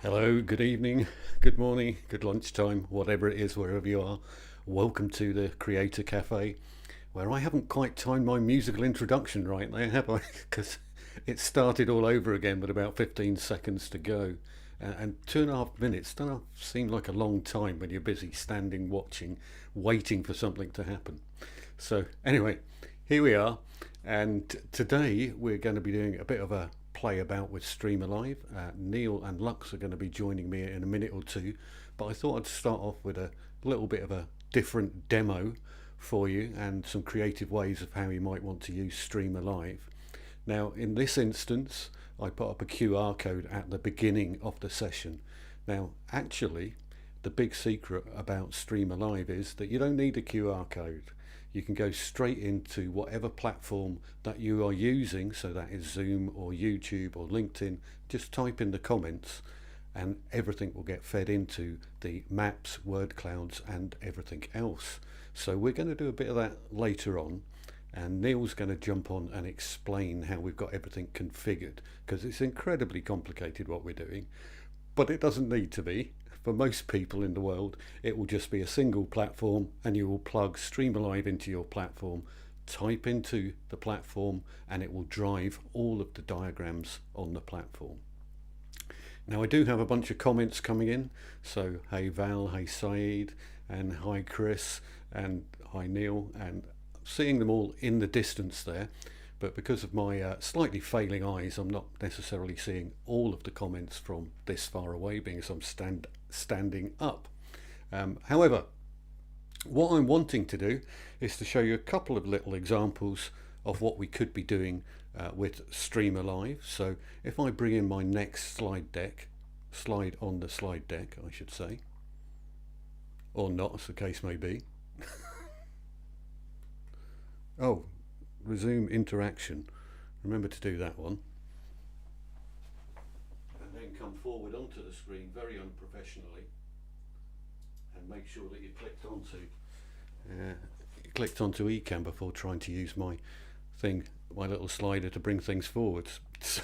Hello, good evening, good morning, good lunchtime, whatever it is, wherever you are. Welcome to the Creator Cafe, where I haven't quite timed my musical introduction right there, have I? Because it started all over again with about 15 seconds to go. And 2.5 minutes doesn't seem like a long time when you're busy standing, watching, waiting for something to happen. So, anyway, here we are, and today we're going to be doing a bit of a play about with StreamAlive. Neil and Lux are going to be joining me in a minute or two, but I thought I'd start off with a little bit of a different demo for you and some creative ways of how you might want to use StreamAlive. Now, in this instance, I put up a QR code at the beginning of the session. Now, actually, the big secret about StreamAlive is that you don't need a QR code. You can go straight into whatever platform that you are using, so that is Zoom or YouTube or LinkedIn. Just type in the comments and everything will get fed into the maps, word clouds and everything else. So we're going to do a bit of that later on, and Neil's going to jump on and explain how we've got everything configured, because it's incredibly complicated what we're doing, but it doesn't need to be. For most people in the world, it will just be a single platform, and you will plug StreamAlive into your platform, type into the platform, and it will drive all of the diagrams on the platform. Now, I do have a bunch of comments coming in, so hey Val, hey Saeed, and hi Chris, and hi Neil, and seeing them all in the distance there, but because of my slightly failing eyes, I'm not necessarily seeing all of the comments from this far away, being as I'm standing up. However, what I'm wanting to do is to show you a couple of little examples of what we could be doing with StreamAlive. So if I bring in my next slide on the slide deck, I should say, or not, as the case may be. Oh, resume interaction. Remember to do that one. And then come forward onto the screen very unprofessionally and make sure that you clicked onto Ecamm before trying to use my little slider to bring things forwards. So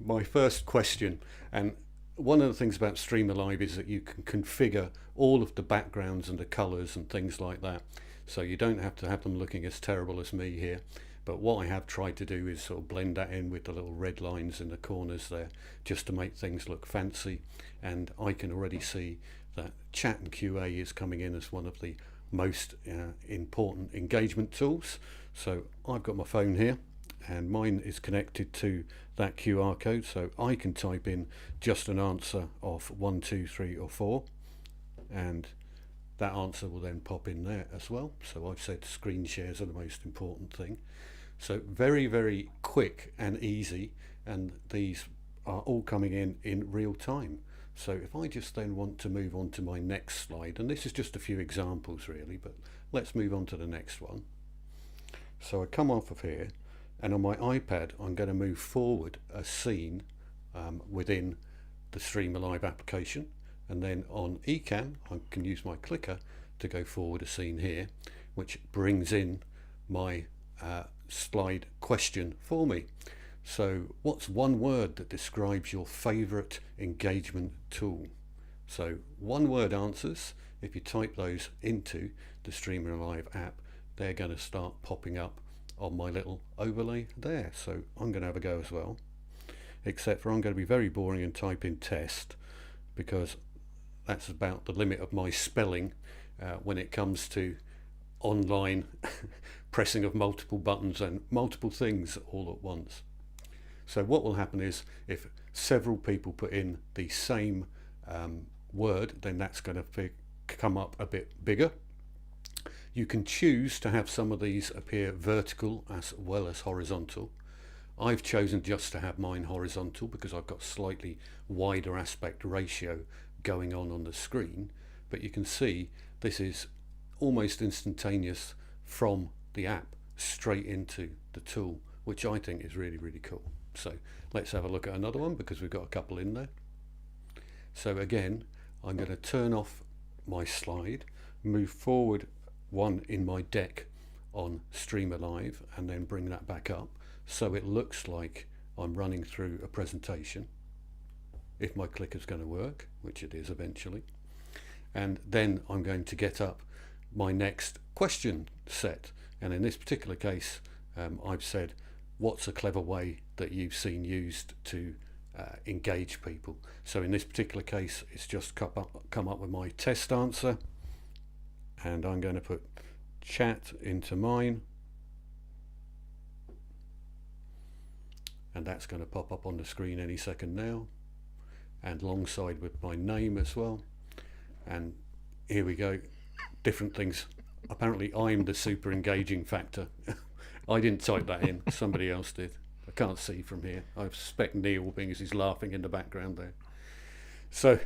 my first question, and one of the things about StreamAlive is that you can configure all of the backgrounds and the colors and things like that. So you don't have to have them looking as terrible as me here. But what I have tried to do is sort of blend that in with the little red lines in the corners there, just to make things look fancy. And I can already see that chat and QA is coming in as one of the most important engagement tools. So I've got my phone here, and mine is connected to that QR code, so I can type in just an answer of 1, 2, 3 or 4, and that answer will then pop in there as well. So I've said screen shares are the most important thing. So very, very quick and easy, and these are all coming in real time. So if I just then want to move on to my next slide, and this is just a few examples really, but let's move on to the next one. So I come off of here, and on my iPad I'm going to move forward a scene within the StreamAlive application, and then on Ecamm I can use my clicker to go forward a scene here, which brings in my slide question for me. So what's one word that describes your favorite engagement tool? So one word answers. If you type those into the StreamAlive app, they're going to start popping up on my little overlay there. So I'm going to have a go as well, except for I'm going to be very boring and type in test, because that's about the limit of my spelling when it comes to online pressing of multiple buttons and multiple things all at once. So what will happen is, if several people put in the same word, then that's going to come up a bit bigger. You can choose to have some of these appear vertical as well as horizontal. I've chosen just to have mine horizontal because I've got slightly wider aspect ratio going on the screen, but you can see this is almost instantaneous from the app straight into the tool, which I think is really, really cool. So let's have a look at another one, because we've got a couple in there. So again, I'm going to turn off my slide, move forward one in my deck on StreamAlive, and then bring that back up so it looks like I'm running through a presentation. if my clicker's going to work, which it is eventually. And then I'm going to get up my next question set. And in this particular case, I've said, what's a clever way that you've seen used to engage people? So in this particular case, it's just come up with my test answer. And I'm going to put chat into mine. And that's going to pop up on the screen any second now. And alongside with my name as well. And here we go, different things. Apparently I'm the super engaging factor. I didn't type that in, somebody else did. I can't see from here. I suspect Neil, being as he's laughing in the background there. So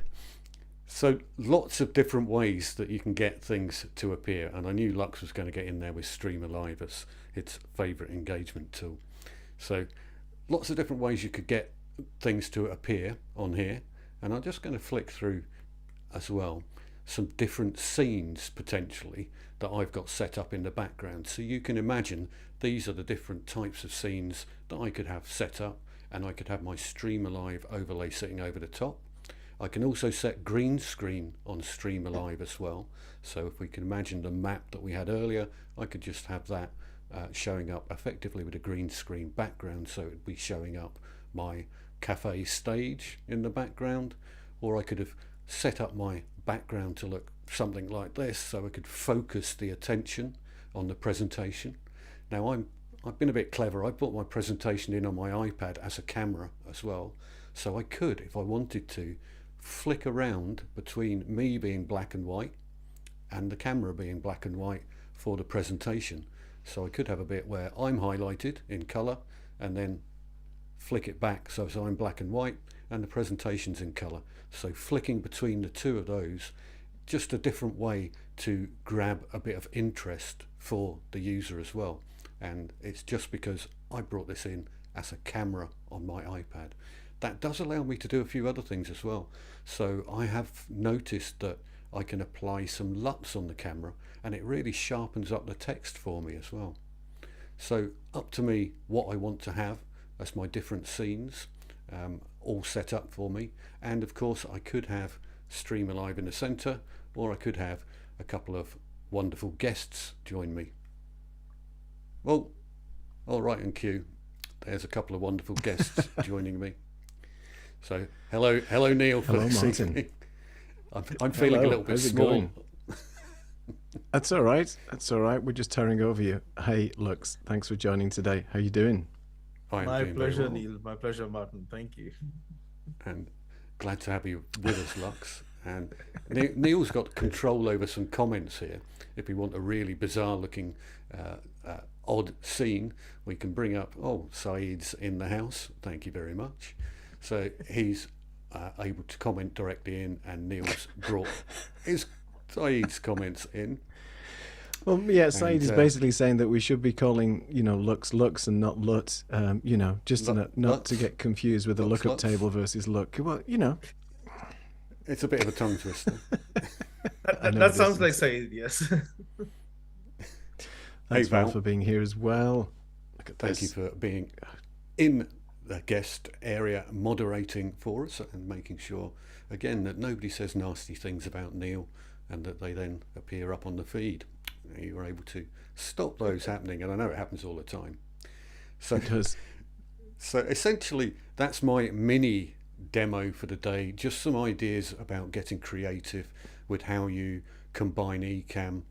lots of different ways that you can get things to appear, and I knew Lux was going to get in there with StreamAlive as its favourite engagement tool. So lots of different ways you could get things to appear on here, and I'm just going to flick through as well some different scenes potentially that I've got set up in the background. So you can imagine these are the different types of scenes that I could have set up, and I could have my StreamAlive overlay sitting over the top. I can also set green screen on StreamAlive as well. So if we can imagine the map that we had earlier, I could just have that showing up effectively with a green screen background, so it would be showing up my cafe stage in the background. Or I could have set up my background to look something like this, so I could focus the attention on the presentation. Now I've been a bit clever. I put my presentation in on my iPad as a camera as well, so I could, if I wanted to, flick around between me being black and white and the camera being black and white for the presentation. So I could have a bit where I'm highlighted in colour and then flick it back so I'm black and white and the presentation's in colour. So flicking between the two of those, just a different way to grab a bit of interest for the user as well. And it's just because I brought this in as a camera on my iPad. That does allow me to do a few other things as well. So I have noticed that I can apply some LUTs on the camera, and it really sharpens up the text for me as well. So up to me what I want to have as my different scenes, all set up for me. And of course I could have StreamAlive in the center, or I could have a couple of wonderful guests join me. Well, all right, and Q, there's a couple of wonderful guests joining me. So hello Neil. Hello Martin. I'm feeling a little bit small. That's all right. That's all right. We're just tearing over you. Hey, Lux, thanks for joining today. How you doing? My pleasure, Neil. My pleasure, Martin. Thank you. And glad to have you with us, Lux. And Neil's got control over some comments here. If we want a really bizarre-looking, odd scene, we can bring up, Saeed's in the house. Thank you very much. So he's able to comment directly in, and Neil's brought Saeed's comments in. Well, yeah, Saeed is basically saying that we should be calling, Lux and not Lut, just not to get confused with the lookup table versus look. Well, It's a bit of a tongue twister. that sounds like Saeed, yes. Thanks, Val, for being here as well. Look at this. Thank you for being in the guest area, moderating for us and making sure, again, that nobody says nasty things about Neil and that they then appear up on the feed. You were able to stop those happening, and I know it happens all the time. So essentially, that's my mini demo for the day. Just some ideas about getting creative with how you combine Ecamm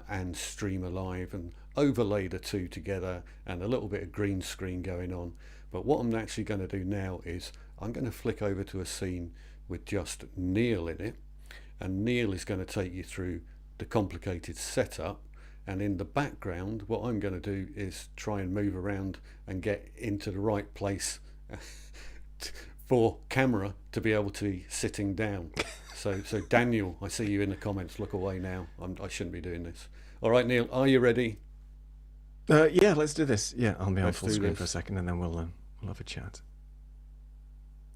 and StreamAlive and overlay the two together, and a little bit of green screen going on. But what I'm actually going to do now is I'm going to flick over to a scene with just Neil in it, and Neil is going to take you through the complicated setup. And in the background, what I'm going to do is try and move around and get into the right place for camera to be able to be sitting down. So Daniel, I see you in the comments. Look away now. I shouldn't be doing this. All right, Neil, are you ready? Yeah, let's do this. Yeah, I'll be on full screen for a second, and then we'll have a chat.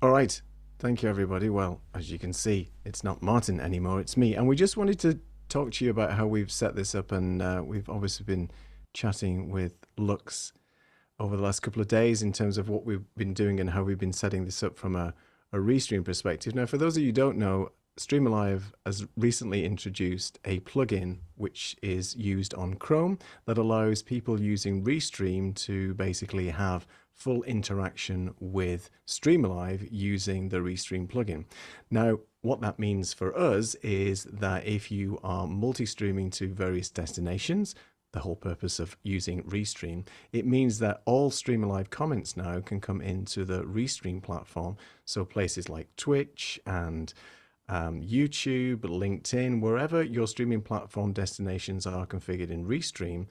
All right. Thank you, everybody. Well, as you can see, it's not Martin anymore. It's me. And we just wanted to talk to you about how we've set this up, and we've obviously been chatting with Lux over the last couple of days in terms of what we've been doing and how we've been setting this up from a a Restream perspective. Now, for those of you who don't know, StreamAlive has recently introduced a plugin which is used on Chrome that allows people using Restream to basically have full interaction with StreamAlive using the Restream plugin. Now, what that means for us is that if you are multi-streaming to various destinations, the whole purpose of using Restream, it means that all StreamAlive comments now can come into the Restream platform. So places like Twitch and YouTube, LinkedIn, wherever your streaming platform destinations are configured in Restream,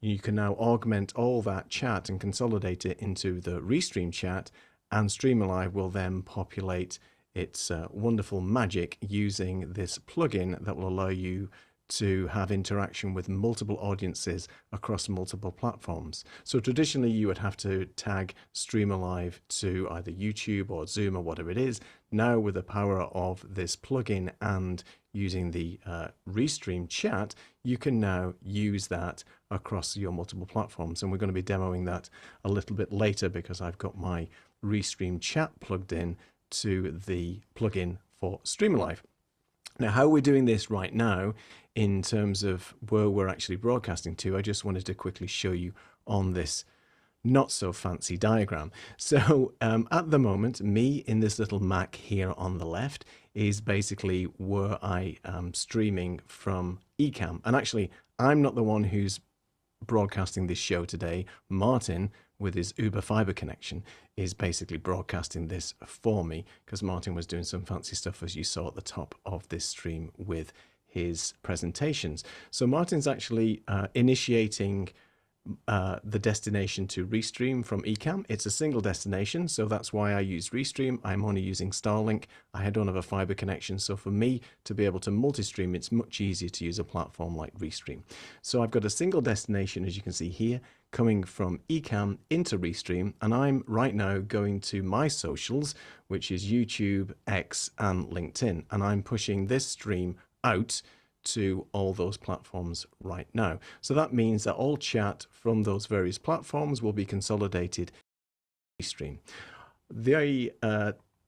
you can now augment all that chat and consolidate it into the Restream chat, and StreamAlive will then populate its wonderful magic using this plugin that will allow you to have interaction with multiple audiences across multiple platforms. So traditionally you would have to tag StreamAlive to either YouTube or Zoom or whatever it is. Now with the power of this plugin and using the Restream chat, you can now use that across your multiple platforms. And we're going to be demoing that a little bit later because I've got my Restream chat plugged in to the plugin for StreamAlive. Now, how we're doing this right now in terms of where we're actually broadcasting to, I just wanted to quickly show you on this not so fancy diagram. So at the moment, me in this little Mac here on the left is basically where I am streaming from Ecamm. And actually, I'm not the one who's broadcasting this show today. Martin, with his Uber fiber connection, is basically broadcasting this for me because Martin was doing some fancy stuff, as you saw at the top of this stream with his presentations. So Martin's actually initiating the destination to Restream from Ecamm. It's a single destination, so that's why I use Restream. I'm only using Starlink. I don't have a fiber connection, so for me to be able to multi-stream, it's much easier to use a platform like Restream. So I've got a single destination, as you can see here, coming from Ecamm into Restream, and I'm right now going to my socials, which is YouTube, X, and LinkedIn, and I'm pushing this stream out to all those platforms right now. So that means that all chat from those various platforms will be consolidated in Restream. The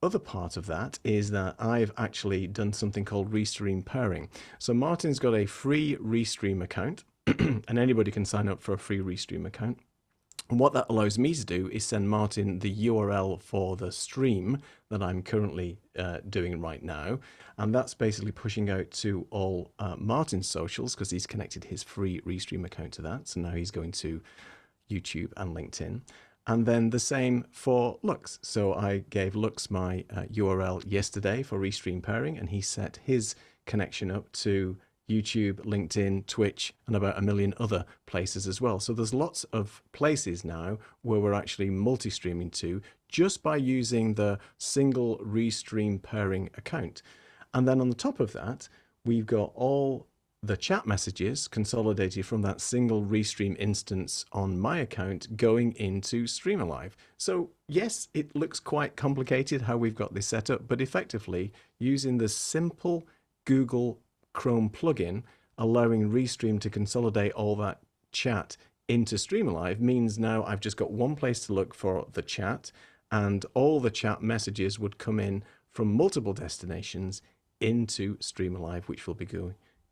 other part of that is that I've actually done something called Restream pairing. So Martin's got a free Restream account, and anybody can sign up for a free Restream account. And what that allows me to do is send Martin the URL for the stream that I'm currently doing right now. And that's basically pushing out to all Martin's socials because he's connected his free Restream account to that. So now he's going to YouTube and LinkedIn. And then the same for Lux. So I gave Lux my URL yesterday for Restream pairing, and he set his connection up to YouTube, LinkedIn, Twitch, and about a million other places as well. So there's lots of places now where we're actually multi-streaming to just by using the single Restream pairing account. And then on the top of that, we've got all the chat messages consolidated from that single Restream instance on my account going into StreamAlive. So yes, it looks quite complicated how we've got this set up, but effectively using the simple Google Chrome plugin, allowing Restream to consolidate all that chat into StreamAlive means now I've just got one place to look for the chat, and all the chat messages would come in from multiple destinations into StreamAlive, which we'll be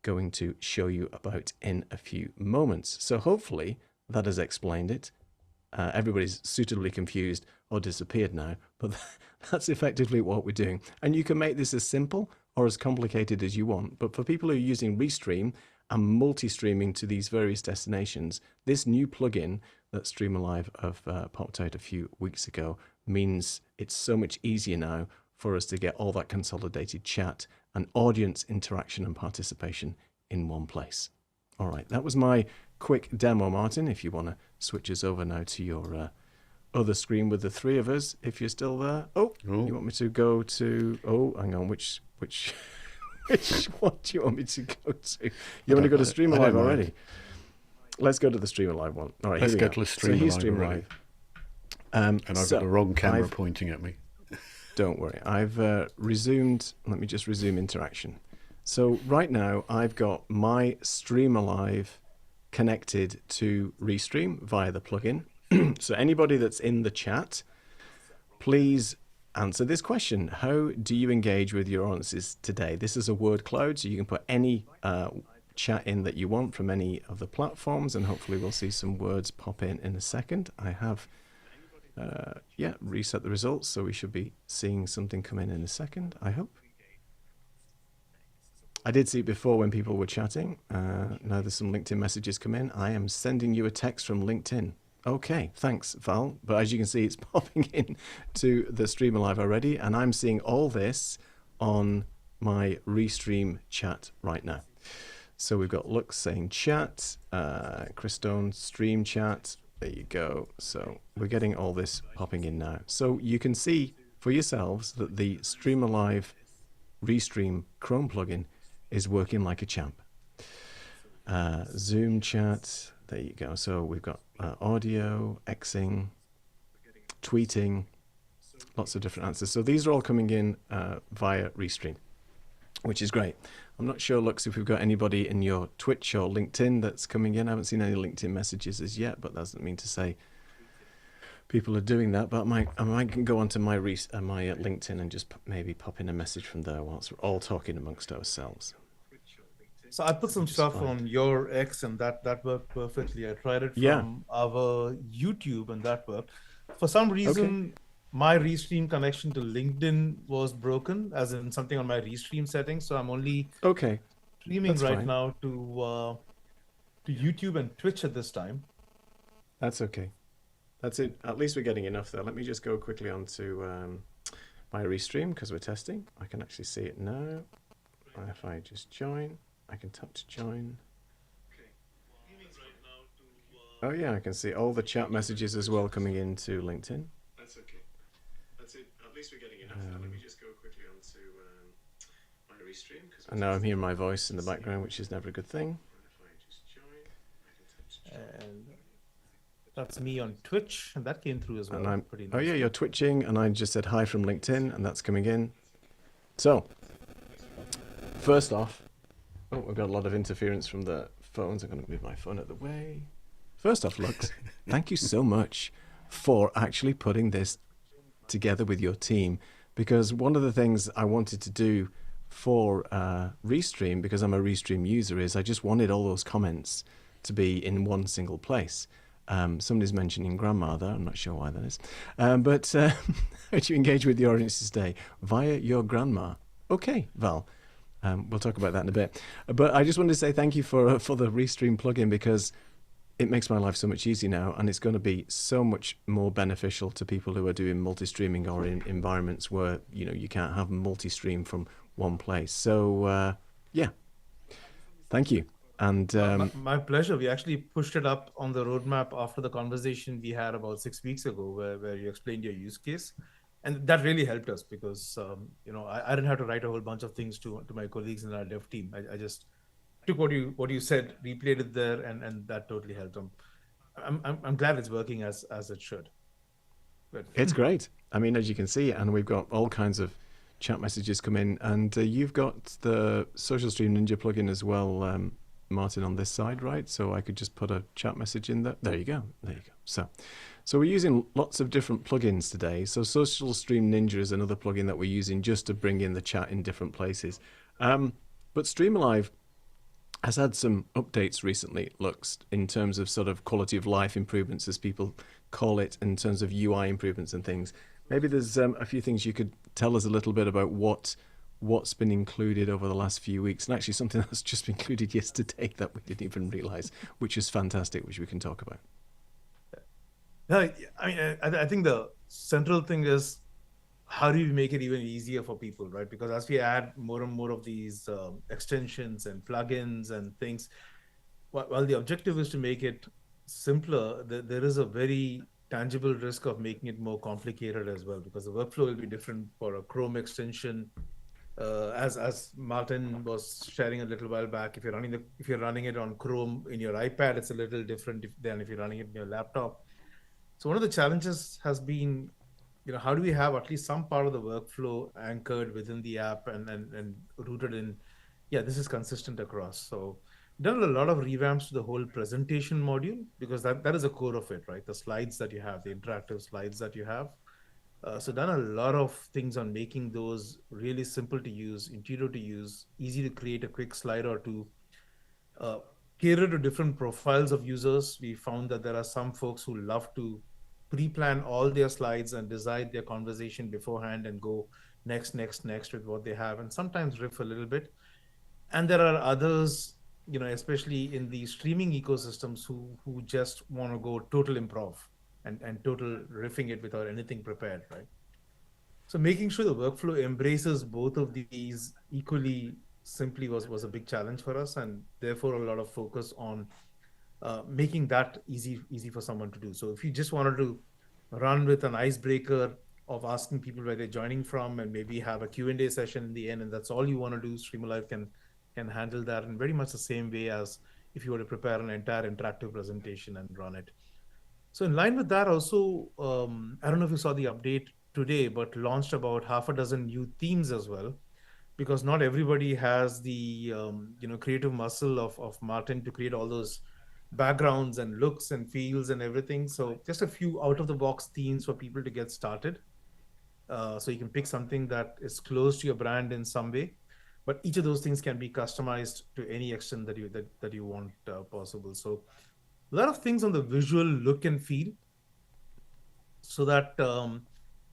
going to show you about in a few moments. So hopefully that has explained it. Everybody's suitably confused or disappeared now, but that's effectively what we're doing. And you can make this as simple or as complicated as you want. But for people who are using Restream and multi-streaming to these various destinations, this new plugin that StreamAlive have popped out a few weeks ago means it's so much easier now for us to get all that consolidated chat and audience interaction and participation in one place. All right, that was my quick demo, Martin. If you want to switch us over now to your other screen with the three of us, if you're still there. Oh, you want me to go to, hang on, which one do you want me to go to? You want to go to StreamAlive already? Let's go to the StreamAlive one. All right, let's go to the StreamAlive. And I've got the wrong camera pointing at me. Don't worry, I've resumed. Let me just resume interaction. So right now I've got my StreamAlive connected to Restream via the plugin. So anybody that's in the chat, please answer this question. How do you engage with your audiences today? This is a word cloud, so you can put any chat in that you want from any of the platforms, and hopefully we'll see some words pop in a second. I have reset the results, so we should be seeing something come in a second, I hope. I did see it before when people were chatting. Now there's some LinkedIn messages come in. I am sending you a text from LinkedIn. Okay, thanks, Val. But as you can see, it's popping in to the StreamAlive already, and I'm seeing all this on my Restream chat right now. So we've got Lux saying chat, Chris Stone stream chat. There you go. So we're getting all this popping in now. So you can see for yourselves that the StreamAlive Restream Chrome plugin is working like a champ. Zoom chat. There you go. So we've got audio, Xing, tweeting, lots of different answers. So these are all coming in via Restream, which is great. I'm not sure, Lux, if we've got anybody in your Twitch or LinkedIn that's coming in. I haven't seen any LinkedIn messages as yet, but that doesn't mean to say people are doing that. But I might go onto my LinkedIn and just maybe pop in a message from there whilst we're all talking amongst ourselves. So I put some stuff on your X, and that worked perfectly. I tried it from our YouTube, and that worked. For some reason, my Restream connection to LinkedIn was broken, as in something on my Restream settings. So I'm only streaming now to YouTube and Twitch at this time. That's okay. That's it. At least we're getting enough there. Let me just go quickly onto my Restream because we're testing. I can actually see it now. If I just join, I can tap to join. Oh yeah, I can see all the chat messages as well coming into LinkedIn. That's okay. That's it. At least we're getting enough. Let me just go quickly onto my Restream. And now I'm hearing my voice in the background, which is never a good thing. If I just join, and that's me on Twitch, and that came through as well. And oh yeah, you're twitching, and I just said hi from LinkedIn, and that's coming in. So, first off, we've got a lot of interference from the phones. I'm going to move my phone out of the way. First off, Lux, thank you so much for actually putting this together with your team, because one of the things I wanted to do for Restream, because I'm a Restream user, is I just wanted all those comments to be in one single place. Somebody's mentioning grandma there. I'm not sure why that is. But how do you engage with the audiences today? Via your grandma. Okay, Val. We'll talk about that in a bit. But I just wanted to say thank you for the Restream plugin, because it makes my life so much easier now, and it's going to be so much more beneficial to people who are doing multi-streaming or in environments where you can't have multi-stream from one place. So yeah, thank you. And my pleasure. We actually pushed it up on the roadmap after the conversation we had about 6 weeks ago, where you explained your use case. And that really helped us because, I didn't have to write a whole bunch of things to my colleagues in our dev team. I just took what you said, replayed it there, and that totally helped them. I'm glad it's working as it should. Good. It's great. I mean, as you can see, and we've got all kinds of chat messages come in, and you've got the Social Stream Ninja plugin as well, Martin, on this side, right? So I could just put a chat message in there. There you go. There you go. So we're using lots of different plugins today. So Social Stream Ninja is another plugin that we're using just to bring in the chat in different places. But StreamAlive has had some updates recently, Lux, in terms of sort of quality of life improvements, as people call it, in terms of UI improvements and things. Maybe there's a few things you could tell us a little bit about what's been included over the last few weeks, and actually something that's just been included yesterday that we didn't even realize, which is fantastic, which we can talk about. No, I mean, I think the central thing is how do we make it even easier for people, right? Because as we add more and more of these extensions and plugins and things, while the objective is to make it simpler, there is a very tangible risk of making it more complicated as well, because the workflow will be different for a Chrome extension. As Martin was sharing a little while back, if you're running it on Chrome in your iPad, it's a little different than if you're running it in your laptop. So one of the challenges has been, how do we have at least some part of the workflow anchored within the app and rooted in, this is consistent across. So we've done a lot of revamps to the whole presentation module, because that is a core of it, right? The slides that you have, the interactive slides that you have. So done a lot of things on making those really simple to use, intuitive to use, easy to create a quick slide or two, uh, cater to different profiles of users. We found that there are some folks who love to pre-plan all their slides and decide their conversation beforehand and go next with what they have, and sometimes riff a little bit. And there are others, especially in the streaming ecosystems, who just want to go total improv and total riffing it without anything prepared, right? So making sure the workflow embraces both of these equally simply was a big challenge for us, and therefore a lot of focus on making that easy for someone to do. So if you just wanted to run with an icebreaker of asking people where they're joining from and maybe have a Q&A session in the end, and that's all you want to do, StreamAlive can handle that in very much the same way as if you were to prepare an entire interactive presentation and run it. So in line with that also, I don't know if you saw the update today, but launched about half a dozen new themes as well, because not everybody has the creative muscle of Martin to create all those backgrounds and looks and feels and everything. So just a few out of the box themes for people to get started. So you can pick something that is close to your brand in some way, but each of those things can be customized to any extent that you want possible. So a lot of things on the visual look and feel, so that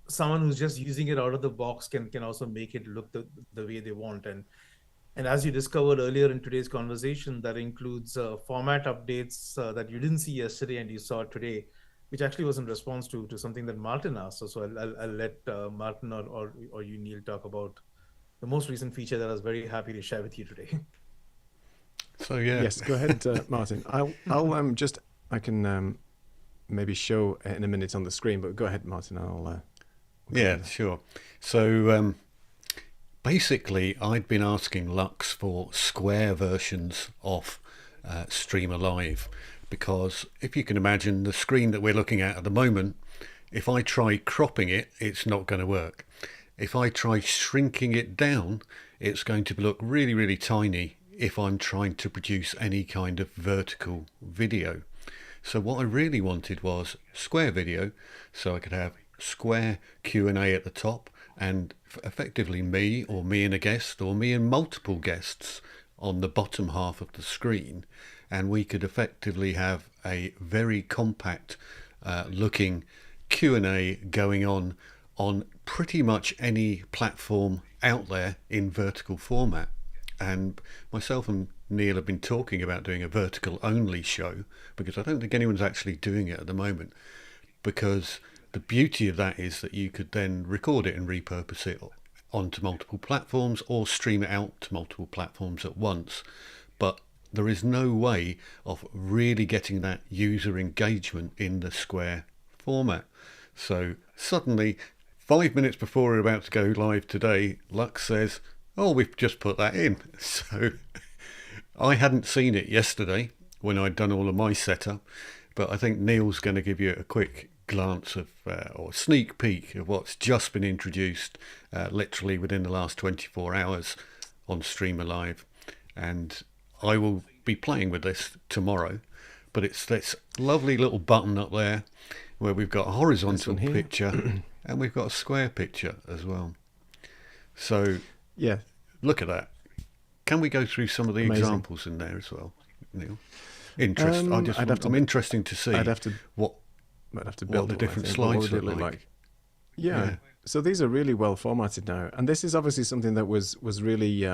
someone who's just using it out of the box can also make it look the way they want. And as you discovered earlier in today's conversation, that includes format updates that you didn't see yesterday and you saw today, which actually was in response to something that Martin asked. So I'll let Martin or you, Neil, talk about the most recent feature that I was very happy to share with you today. So yeah. Yes, go ahead, Martin. I can maybe show in a minute on the screen, but go ahead, Martin. Yeah, sure. So basically, I'd been asking Lux for square versions of StreamAlive, because if you can imagine the screen that we're looking at the moment, if I try cropping it, it's not going to work. If I try shrinking it down, it's going to look really, really tiny if I'm trying to produce any kind of vertical video. So what I really wanted was square video, so I could have square Q&A at the top, and effectively me and a guest, or me and multiple guests on the bottom half of the screen, and we could effectively have a very compact looking Q&A going on pretty much any platform out there in vertical format. And myself and Neil have been talking about doing a vertical only show, because I don't think anyone's actually doing it at the moment, because the beauty of that is that you could then record it and repurpose it onto multiple platforms or stream it out to multiple platforms at once. But there is no way of really getting that user engagement in the square format. So suddenly, 5 minutes before we're about to go live today, Lux says, "Oh, we've just put that in." So I hadn't seen it yesterday when I'd done all of my setup, but I think Neil's going to give you a quick glance of or sneak peek of what's just been introduced literally within the last 24 hours on StreamAlive. And I will be playing with this tomorrow, but it's this lovely little button up there where we've got a horizontal picture and we've got a square picture as well. So yeah, look at that. Can we go through some of the examples in there as well, Neil? I'm interested to see what the different slides look like. Yeah. So these are really well formatted now, and this is obviously something that was really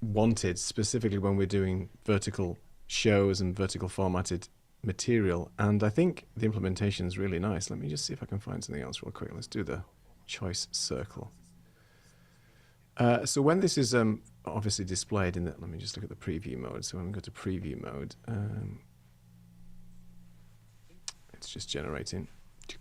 wanted specifically when we're doing vertical shows and vertical formatted material. And I think the implementation is really nice. Let me just see if I can find something else real quick. Let's do the choice circle. So when this is obviously displayed in the, let me just look at the preview mode. So when we go to preview mode, it's just generating.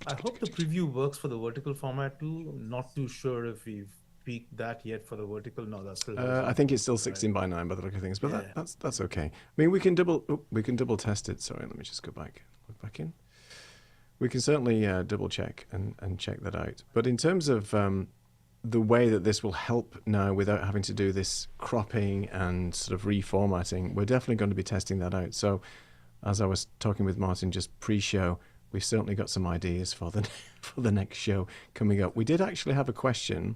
I hope the preview works for the vertical format too. Not too sure if we've tweaked that yet for the vertical. No, that's still. I think it's still 16 by 9 by the look of things, but yeah. That's okay. I mean, we can double test it. Sorry, let me just go back. Look back in. We can certainly double check and check that out. But in terms of the way that this will help now without having to do this cropping and sort of reformatting, we're definitely going to be testing that out. So as I was talking with Martin just pre-show, we've certainly got some ideas for the for the next show coming up. We did actually have a question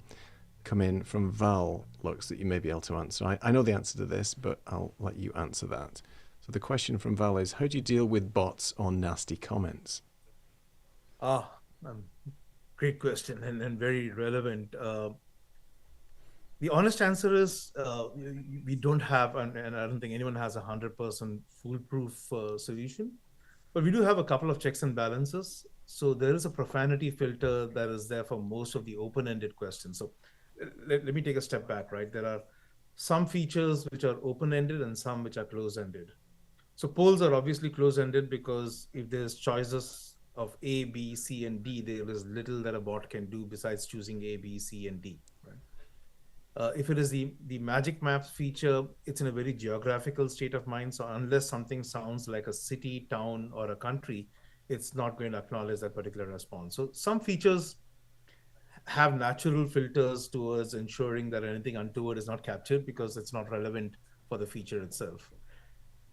come in from Val, Lux, that you may be able to answer. I know the answer to this, but I'll let you answer that. So the question from Val is, how do you deal with bots or nasty comments? Great question and very relevant. The honest answer is we don't have, and I don't think anyone has 100% foolproof solution, but we do have a couple of checks and balances. So there is a profanity filter that is there for most of the open-ended questions. So let me take a step back, right? There are some features which are open-ended and some which are closed-ended. So polls are obviously closed-ended because if there's choices of A, B, C, and D, there is little that a bot can do besides choosing A, B, C, and D, right? If it is the magic maps feature, it's in a very geographical state of mind. So unless something sounds like a city, town, or a country, it's not going to acknowledge that particular response. So some features have natural filters towards ensuring that anything untoward is not captured because it's not relevant for the feature itself.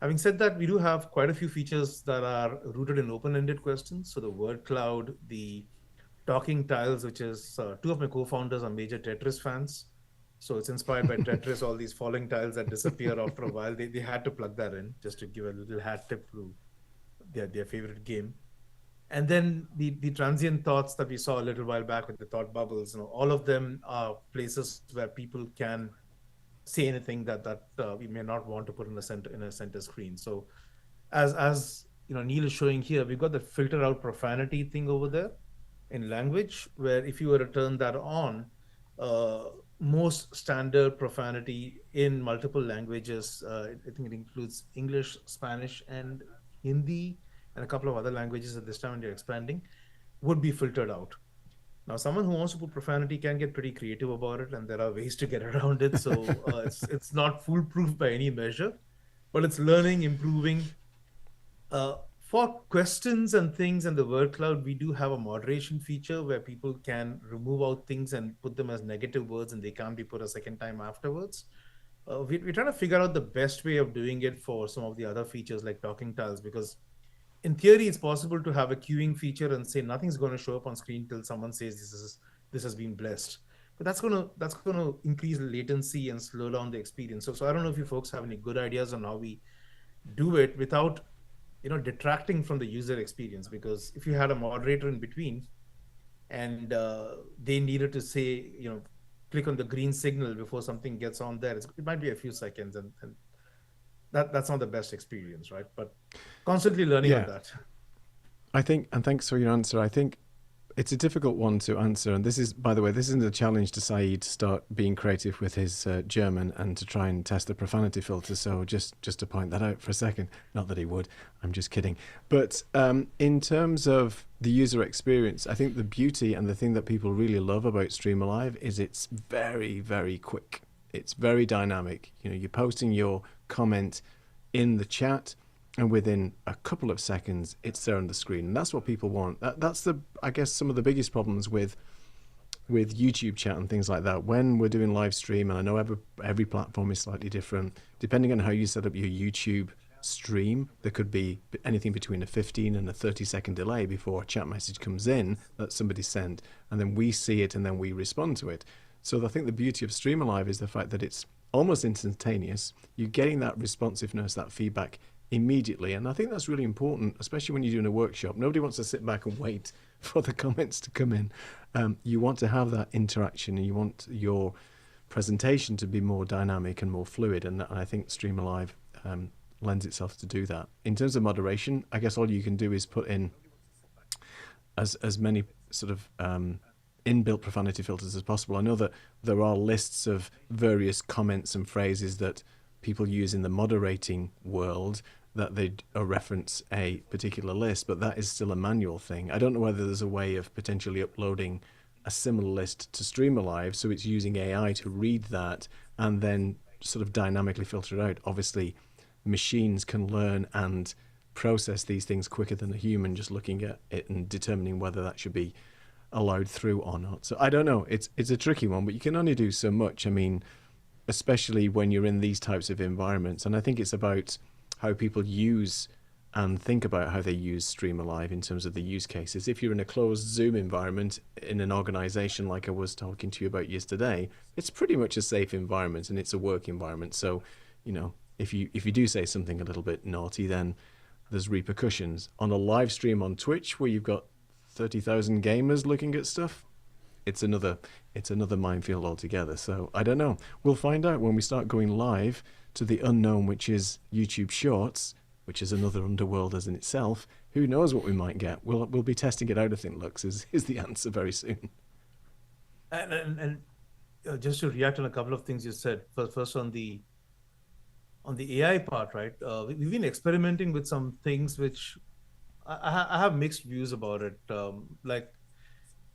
Having said that, we do have quite a few features that are rooted in open-ended questions. So the word cloud, the talking tiles, which is two of my co-founders are major Tetris fans. So it's inspired by Tetris, all these falling tiles that disappear after a while. They had to plug that in just to give a little hat tip to their favorite game. And then the transient thoughts that we saw a little while back with the thought bubbles, all of them are places where people can say anything that we may not want to put in a center screen. So as Neil is showing here, we've got the filter out profanity thing over there in language, where if you were to turn that on, most standard profanity in multiple languages, I think it includes English, Spanish, and Hindi, and a couple of other languages at this time when you're expanding, would be filtered out. Now, someone who wants to put profanity can get pretty creative about it, and there are ways to get around it. So it's not foolproof by any measure, but it's learning, improving. For questions and things in the word cloud, we do have a moderation feature where people can remove out things and put them as negative words, and they can't be put a second time afterwards. We're trying to figure out the best way of doing it for some of the other features like talking tiles, because in theory, it's possible to have a queuing feature and say nothing's going to show up on screen till someone says this has been blessed. But that's going to increase latency and slow down the experience. So I don't know if you folks have any good ideas on how we do it without detracting from the user experience. Because if you had a moderator in between and they needed to say click on the green signal before something gets on there, it might be a few seconds, and that's not the best experience, right? But constantly learning on that. I think, and thanks for your answer. I think it's a difficult one to answer. And this is, by the way, this isn't a challenge to Saeed to start being creative with his German and to try and test the profanity filter. So just to point that out for a second, not that he would, I'm just kidding. But in terms of the user experience, I think the beauty and the thing that people really love about StreamAlive is it's very, very quick. It's very dynamic. You're posting your comment in the chat, and within a couple of seconds it's there on the screen, and that's what people want. That's I guess some of the biggest problems with YouTube chat and things like that when we're doing live stream. And I know every platform is slightly different depending on how you set up your YouTube stream. There could be anything between a 15 and a 30-second delay before a chat message comes in that somebody sent, and then we see it and then we respond to it. So I think the beauty of StreamAlive is the fact that it's almost instantaneous. You're getting that responsiveness, that feedback immediately. And I think that's really important, especially when you're doing a workshop. Nobody wants to sit back and wait for the comments to come in. You want to have that interaction, and you want your presentation to be more dynamic and more fluid. And I think StreamAlive lends itself to do that. In terms of moderation, I guess all you can do is put in as many sort of inbuilt profanity filters as possible. I know that there are lists of various comments and phrases that people use in the moderating world that they reference a particular list, but that is still a manual thing. I don't know whether there's a way of potentially uploading a similar list to StreamAlive, so it's using AI to read that and then sort of dynamically filter it out. Obviously, machines can learn and process these things quicker than a human just looking at it and determining whether that should be allowed through or not. So I don't know. It's a tricky one, but you can only do so much. I mean, especially when you're in these types of environments. And I think it's about how people use and think about how they use StreamAlive in terms of the use cases. If you're in a closed Zoom environment in an organization like I was talking to you about yesterday, it's pretty much a safe environment and it's a work environment. So, if you do say something a little bit naughty, then there's repercussions. On a live stream on Twitch where you've got 30,000 gamers looking at stuff, it's another minefield altogether. So I don't know. We'll find out when we start going live to the unknown, which is YouTube Shorts, which is another underworld as in itself. Who knows what we might get? We'll be testing it out, I think, Lux, is the answer very soon. And just to react on a couple of things you said. First on the AI part, right? We've been experimenting with some things which I have mixed views about it. Like,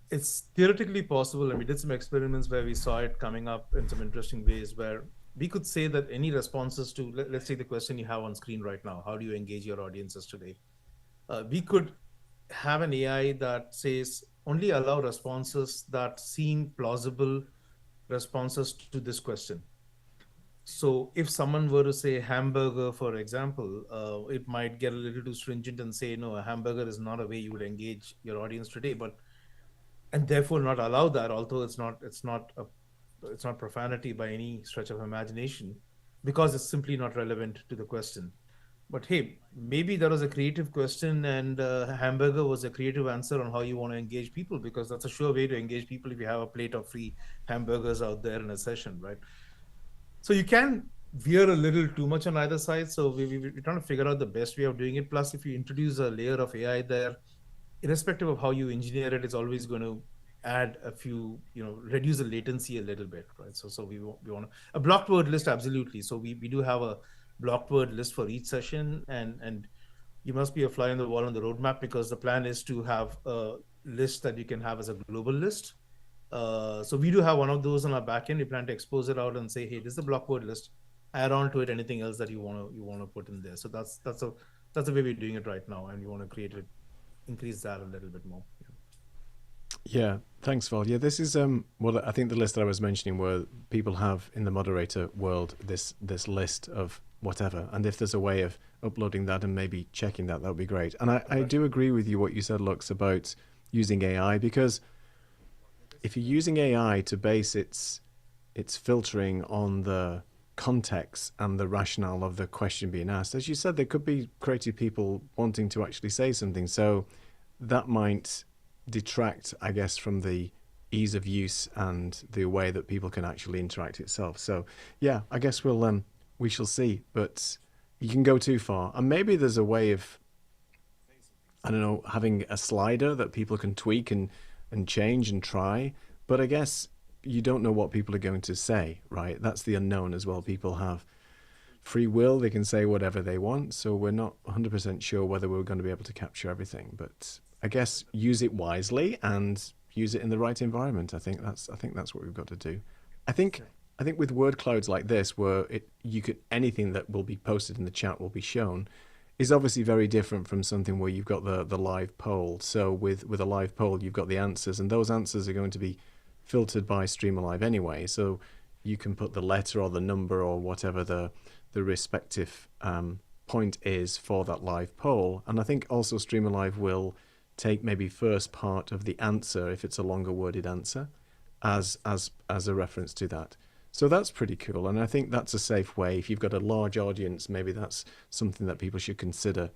it's theoretically possible, and we did some experiments where we saw it coming up in some interesting ways, where we could say that any responses to, let's say the question you have on screen right now, how do you engage your audiences today? We could have an AI that says, only allow responses that seem plausible responses to this question. So if someone were to say hamburger, for example, it might get a little too stringent and say, no, a hamburger is not a way you would engage your audience today, and therefore not allow that, although it's not profanity by any stretch of imagination, because it's simply not relevant to the question. But hey, maybe there was a creative question and hamburger was a creative answer on how you want to engage people, because that's a sure way to engage people if you have a plate of free hamburgers out there in a session, right? So you can veer a little too much on either side. So we're trying to figure out the best way of doing it. Plus, if you introduce a layer of AI there, irrespective of how you engineer it, it's always going to add a few, reduce the latency a little bit, right? So we want a blocked word list, absolutely. So we do have a blocked word list for each session, and you must be a fly on the wall on the roadmap, because the plan is to have a list that you can have as a global list. So we do have one of those on our backend. We plan to expose it out and say, hey, this is a block word list. Add on to it anything else that you want to put in there. So that's the way we're doing it right now, and we want to increase that a little bit more. Yeah, thanks, Val. Yeah, this is well, I think the list that I was mentioning, where people have in the moderator world this list of whatever, and if there's a way of uploading that and maybe checking that would be great. And I do agree with you what you said, Lux, about using AI, because if you're using AI to base its filtering on the context and the rationale of the question being asked, as you said, there could be creative people wanting to actually say something, so that might detract, I guess, from the ease of use and the way that people can actually interact itself. So yeah, I guess we shall see, but you can go too far, and maybe there's a way of, I don't know, having a slider that people can tweak and change and try, but I guess you don't know what people are going to say, right? That's the unknown as well. People have free will, they can say whatever they want, so we're not 100% sure whether we're going to be able to capture everything, but I guess use it wisely and use it in the right environment. I think that's what we've got to do. I think with word clouds like this, where anything that will be posted in the chat will be shown, is obviously very different from something where you've got the live poll. So with a live poll, you've got the answers, and those answers are going to be filtered by StreamAlive anyway. So you can put the letter or the number or whatever the respective point is for that live poll. And I think also StreamAlive will take maybe first part of the answer, if it's a longer worded answer, as a reference to that. So that's pretty cool, and I think that's a safe way. If you've got a large audience, maybe that's something that people should consider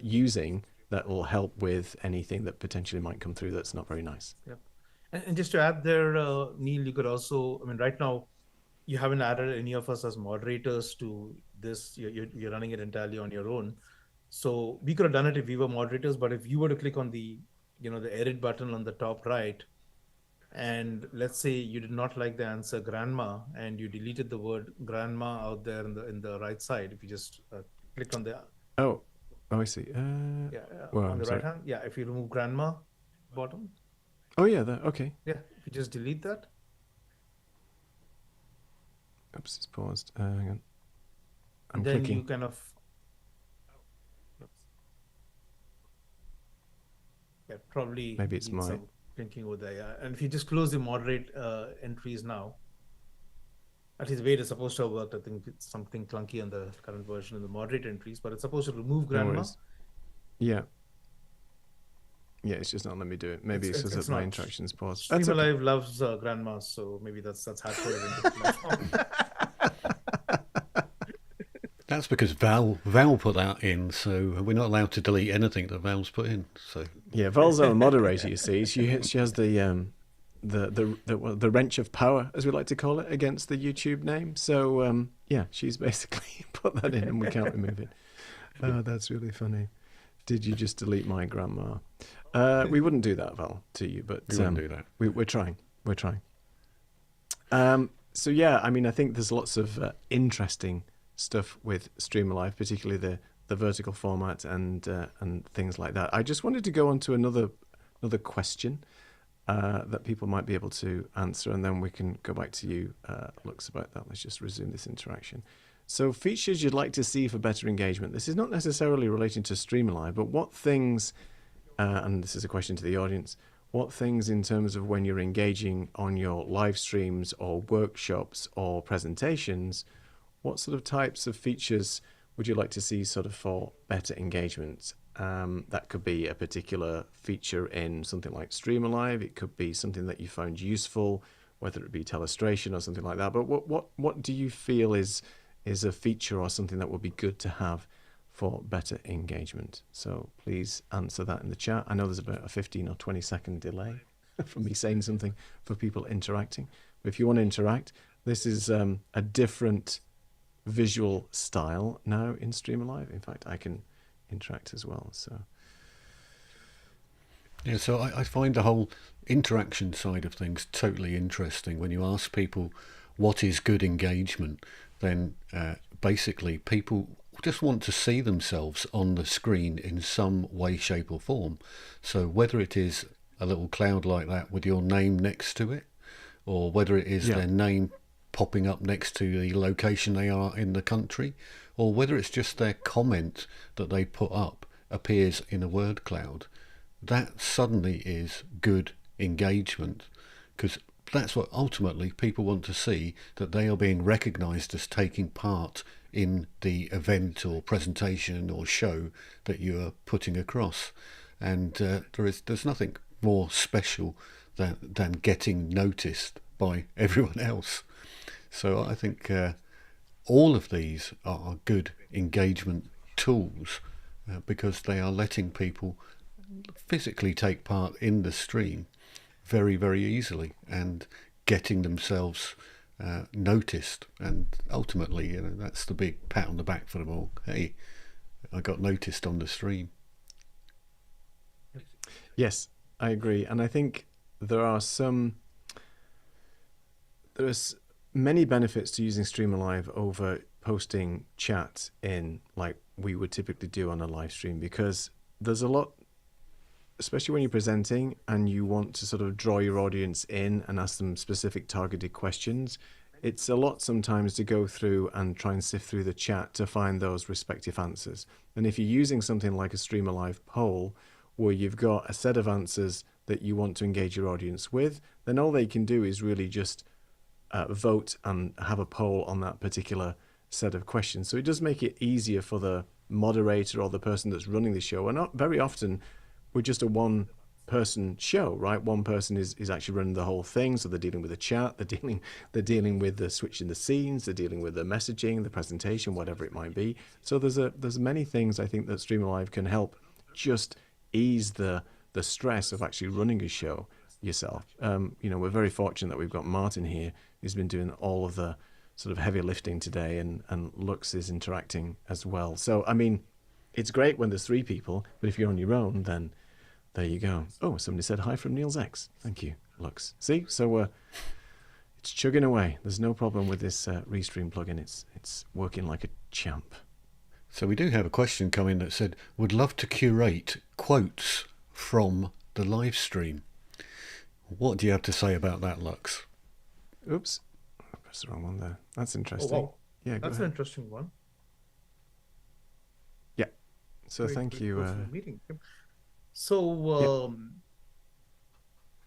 using, that will help with anything that potentially might come through that's not very nice. Yep. And just to add there, Neil, you could also, right now, you haven't added any of us as moderators to this. You're running it entirely on your own. So we could have done it if we were moderators, but if you were to click on the edit button on the top right, and let's say you did not like the answer grandma, and you deleted the word grandma out there in the right side, if you just click on the I see. Well, on the right hand, if you remove grandma bottom. Oh yeah, okay. Yeah, if you just delete that. Oops, it's paused. Hang on. I'm then clicking. You kind of. Yeah, probably. Maybe it's my. Thinking over there, and if you just close the moderate entries now, at least the way it is supposed to have worked, I think it's something clunky on the current version of the moderate entries, but it's supposed to remove grandma, Yeah. Yeah, it's just not letting me do it. Maybe it's because my interaction's paused. StreamAlive loves grandmas, so maybe that's hard-coded into the platform. That's because Val put that in, so we're not allowed to delete anything that Val's put in. So yeah, Val's our moderator. You see, she has the wrench of power, as we like to call it, against the YouTube name. So yeah, she's basically put that in, and we can't remove it. Oh, that's really funny. Did you just delete my grandma? We wouldn't do that, Val, to you, but we wouldn't do that. We're trying. So yeah, I mean, I think there's lots of interesting stuff with StreamAlive, particularly the vertical format and things like that. I just wanted to go on to another question that people might be able to answer, and then we can go back to you, Lux, about that. Let's just resume this interaction. So features you'd like to see for better engagement. This is not necessarily relating to StreamAlive, but what things, and this is a question to the audience, what things in terms of when you're engaging on your live streams or workshops or presentations, what sort of types of features would you like to see sort of for better engagement? That could be a particular feature in something like StreamAlive. It could be something that you found useful, whether it be telestration or something like that. But what do you feel is a feature or something that would be good to have for better engagement? So please answer that in the chat. I know there's about a 15 or 20 second delay from me saying something for people interacting. But if you want to interact, this is a different visual style now in StreamAlive. In fact, I can interact as well. So yeah, so I find the whole interaction side of things totally interesting. When you ask people what is good engagement, then basically people just want to see themselves on the screen in some way, shape or form. So whether it is a little cloud like that with your name next to it, or whether it is their name popping up next to the location they are in the country, or whether it's just their comment that they put up appears in a word cloud, that suddenly is good engagement, because that's what ultimately people want to see, that they are being recognised as taking part in the event or presentation or show that you are putting across. And there's nothing more special than getting noticed by everyone else. So I think all of these are good engagement tools because they are letting people physically take part in the stream very, very easily and getting themselves noticed. And ultimately, that's the big pat on the back for them all. Hey, I got noticed on the stream. Yes, I agree. And I think there's many benefits to using StreamAlive over posting chat in like we would typically do on a live stream, because there's a lot, especially when you're presenting and you want to sort of draw your audience in and ask them specific targeted questions. It's a lot sometimes to go through and try and sift through the chat to find those respective answers. And if you're using something like a StreamAlive poll, where you've got a set of answers that you want to engage your audience with, then all they can do is really just vote and have a poll on that particular set of questions. So it does make it easier for the moderator or the person that's running the show. And not very often we're just a one-person show, right? One person is actually running the whole thing. So they're dealing with the chat, they're dealing with the switching the scenes, they're dealing with the messaging, the presentation, whatever it might be. So there's many things I think that StreamAlive can help just ease the stress of actually running a show yourself. We're very fortunate that we've got Martin here who's been doing all of the sort of heavy lifting today, and Lux is interacting as well. So I mean, it's great when there's three people, but if you're on your own, then there you go. Oh, somebody said hi from Niels X. Thank you, Lux. See, so it's chugging away. There's no problem with this Restream plugin. It's working like a champ. So we do have a question coming that said, would love to curate quotes from the live stream. What do you have to say about that, Lux? Oops, I pressed the wrong one there. That's interesting. Oh, wow. Yeah, that's an interesting one. Yeah. So thank you. Meeting. So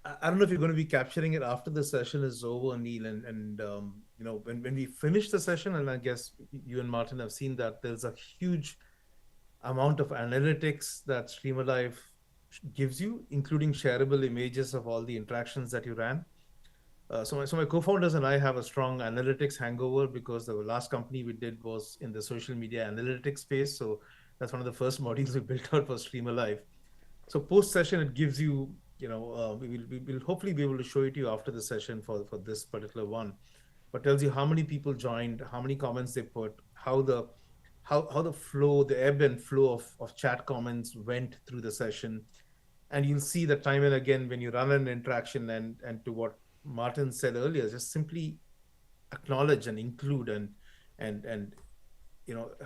I don't know if you're going to be capturing it after the session is over, Neil, and when we finish the session, and I guess you and Martin have seen that there's a huge amount of analytics that StreamAlive gives you, including shareable images of all the interactions that you ran. So my co-founders and I have a strong analytics hangover because the last company we did was in the social media analytics space. So that's one of the first modules we built out for StreamAlive. So post session, it gives you, we will hopefully be able to show it to you after the session for this particular one, but tells you how many people joined, how many comments they put, how the flow, the ebb and flow of chat comments went through the session. And you'll see that time and again when you run an interaction, and to what Martin said earlier, just simply acknowledge and include and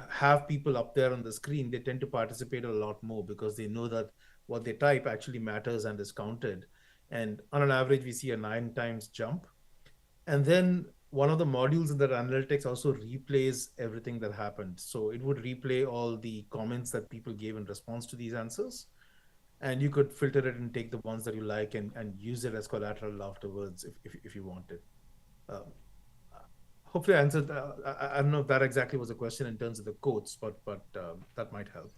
have people up there on the screen. They tend to participate a lot more because they know that what they type actually matters and is counted. And on an average, we see a 9 times jump. And then one of the modules in that analytics also replays everything that happened. So it would replay all the comments that people gave in response to these answers. And you could filter it and take the ones that you like and use it as collateral afterwards if you wanted. Hopefully I answered. I don't know if that exactly was a question in terms of the quotes, but that might help.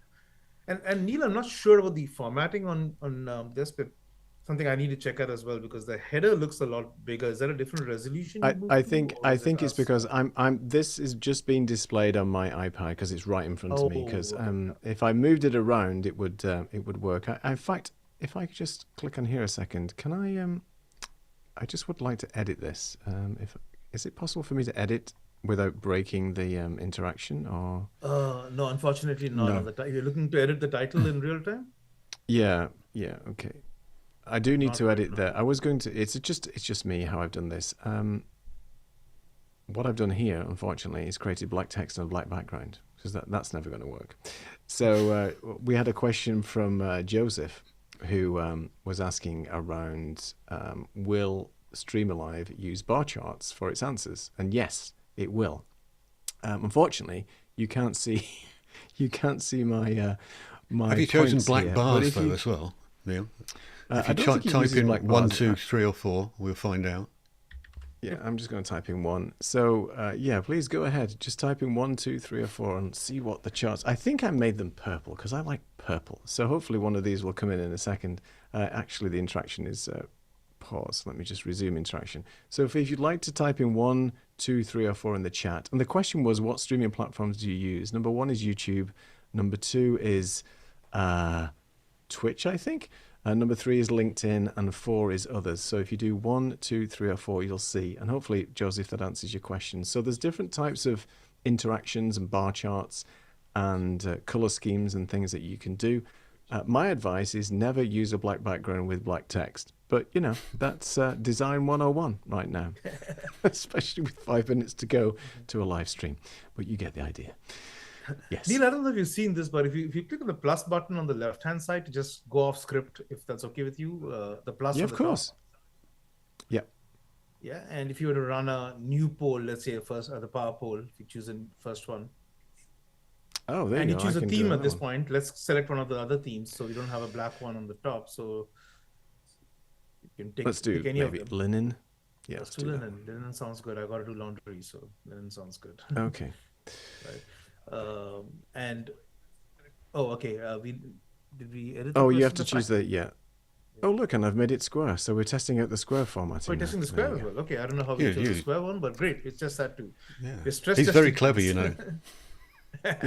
And Neil, I'm not sure about the formatting on this, but something I need to check out as well, because the header looks a lot bigger. Is that a different resolution? I think it's because this is just being displayed on my iPad because it's right in front of me. Because if I moved it around, it would work. In fact, if I could just click on here a second, can I just would like to edit this. Is it possible for me to edit without breaking the interaction, or? No, unfortunately not. No. You're looking to edit the title in real time? Yeah. Okay. I do need to edit there. I was going to. It's just me how I've done this. What I've done here, unfortunately, is created black text on a black background, because that's never going to work. So we had a question from Joseph, who was asking around, will StreamAlive use bar charts for its answers? And yes, it will. Unfortunately, you can't see my my. Have you chosen black here, bars though as well, Neil? If you type in 1, 2, 3, or 4, we'll find out. Yeah, I'm just going to type in 1. So yeah, please go ahead. Just type in 1, 2, 3, or 4 and see what the charts. I think I made them purple because I like purple. So hopefully one of these will come in a second. Actually, the interaction is pause. Let me just resume interaction. So if you'd like to type in 1, 2, 3, or 4 in the chat, and the question was, what streaming platforms do you use? Number 1 is YouTube. Number 2 is Twitch, I think. Number 3 is LinkedIn, and 4 is others. So if you do 1, 2, 3, or 4, you'll see. And hopefully, Joseph, that answers your question. So there's different types of interactions and bar charts and color schemes and things that you can do. My advice is never use a black background with black text. But, that's design 101 right now, especially with 5 minutes to go to a live stream. But you get the idea. Yes. Neil, I don't know if you've seen this, but if you click on the plus button on the left-hand side to just go off script, if that's okay with you, the plus. Yeah, of course. Top. Yeah. Yeah, and if you were to run a new poll, let's say the power poll, if you choose the first one. Oh, there you go. And you choose a theme at this point. Let's select one of the other themes, so we don't have a black one on the top. So you can take. Let's do any maybe of them. linen. Yeah, let's do linen. Linen sounds good. I got to do laundry, so linen sounds good. Okay. Right. And okay, did we edit? Oh, you have to choose the Oh, look, and I've made it square. So we're testing out the square format. We're testing the square as well. Okay, I don't know how we chose the square one, but great. It's just that too. Yeah. He's very clever, Yeah,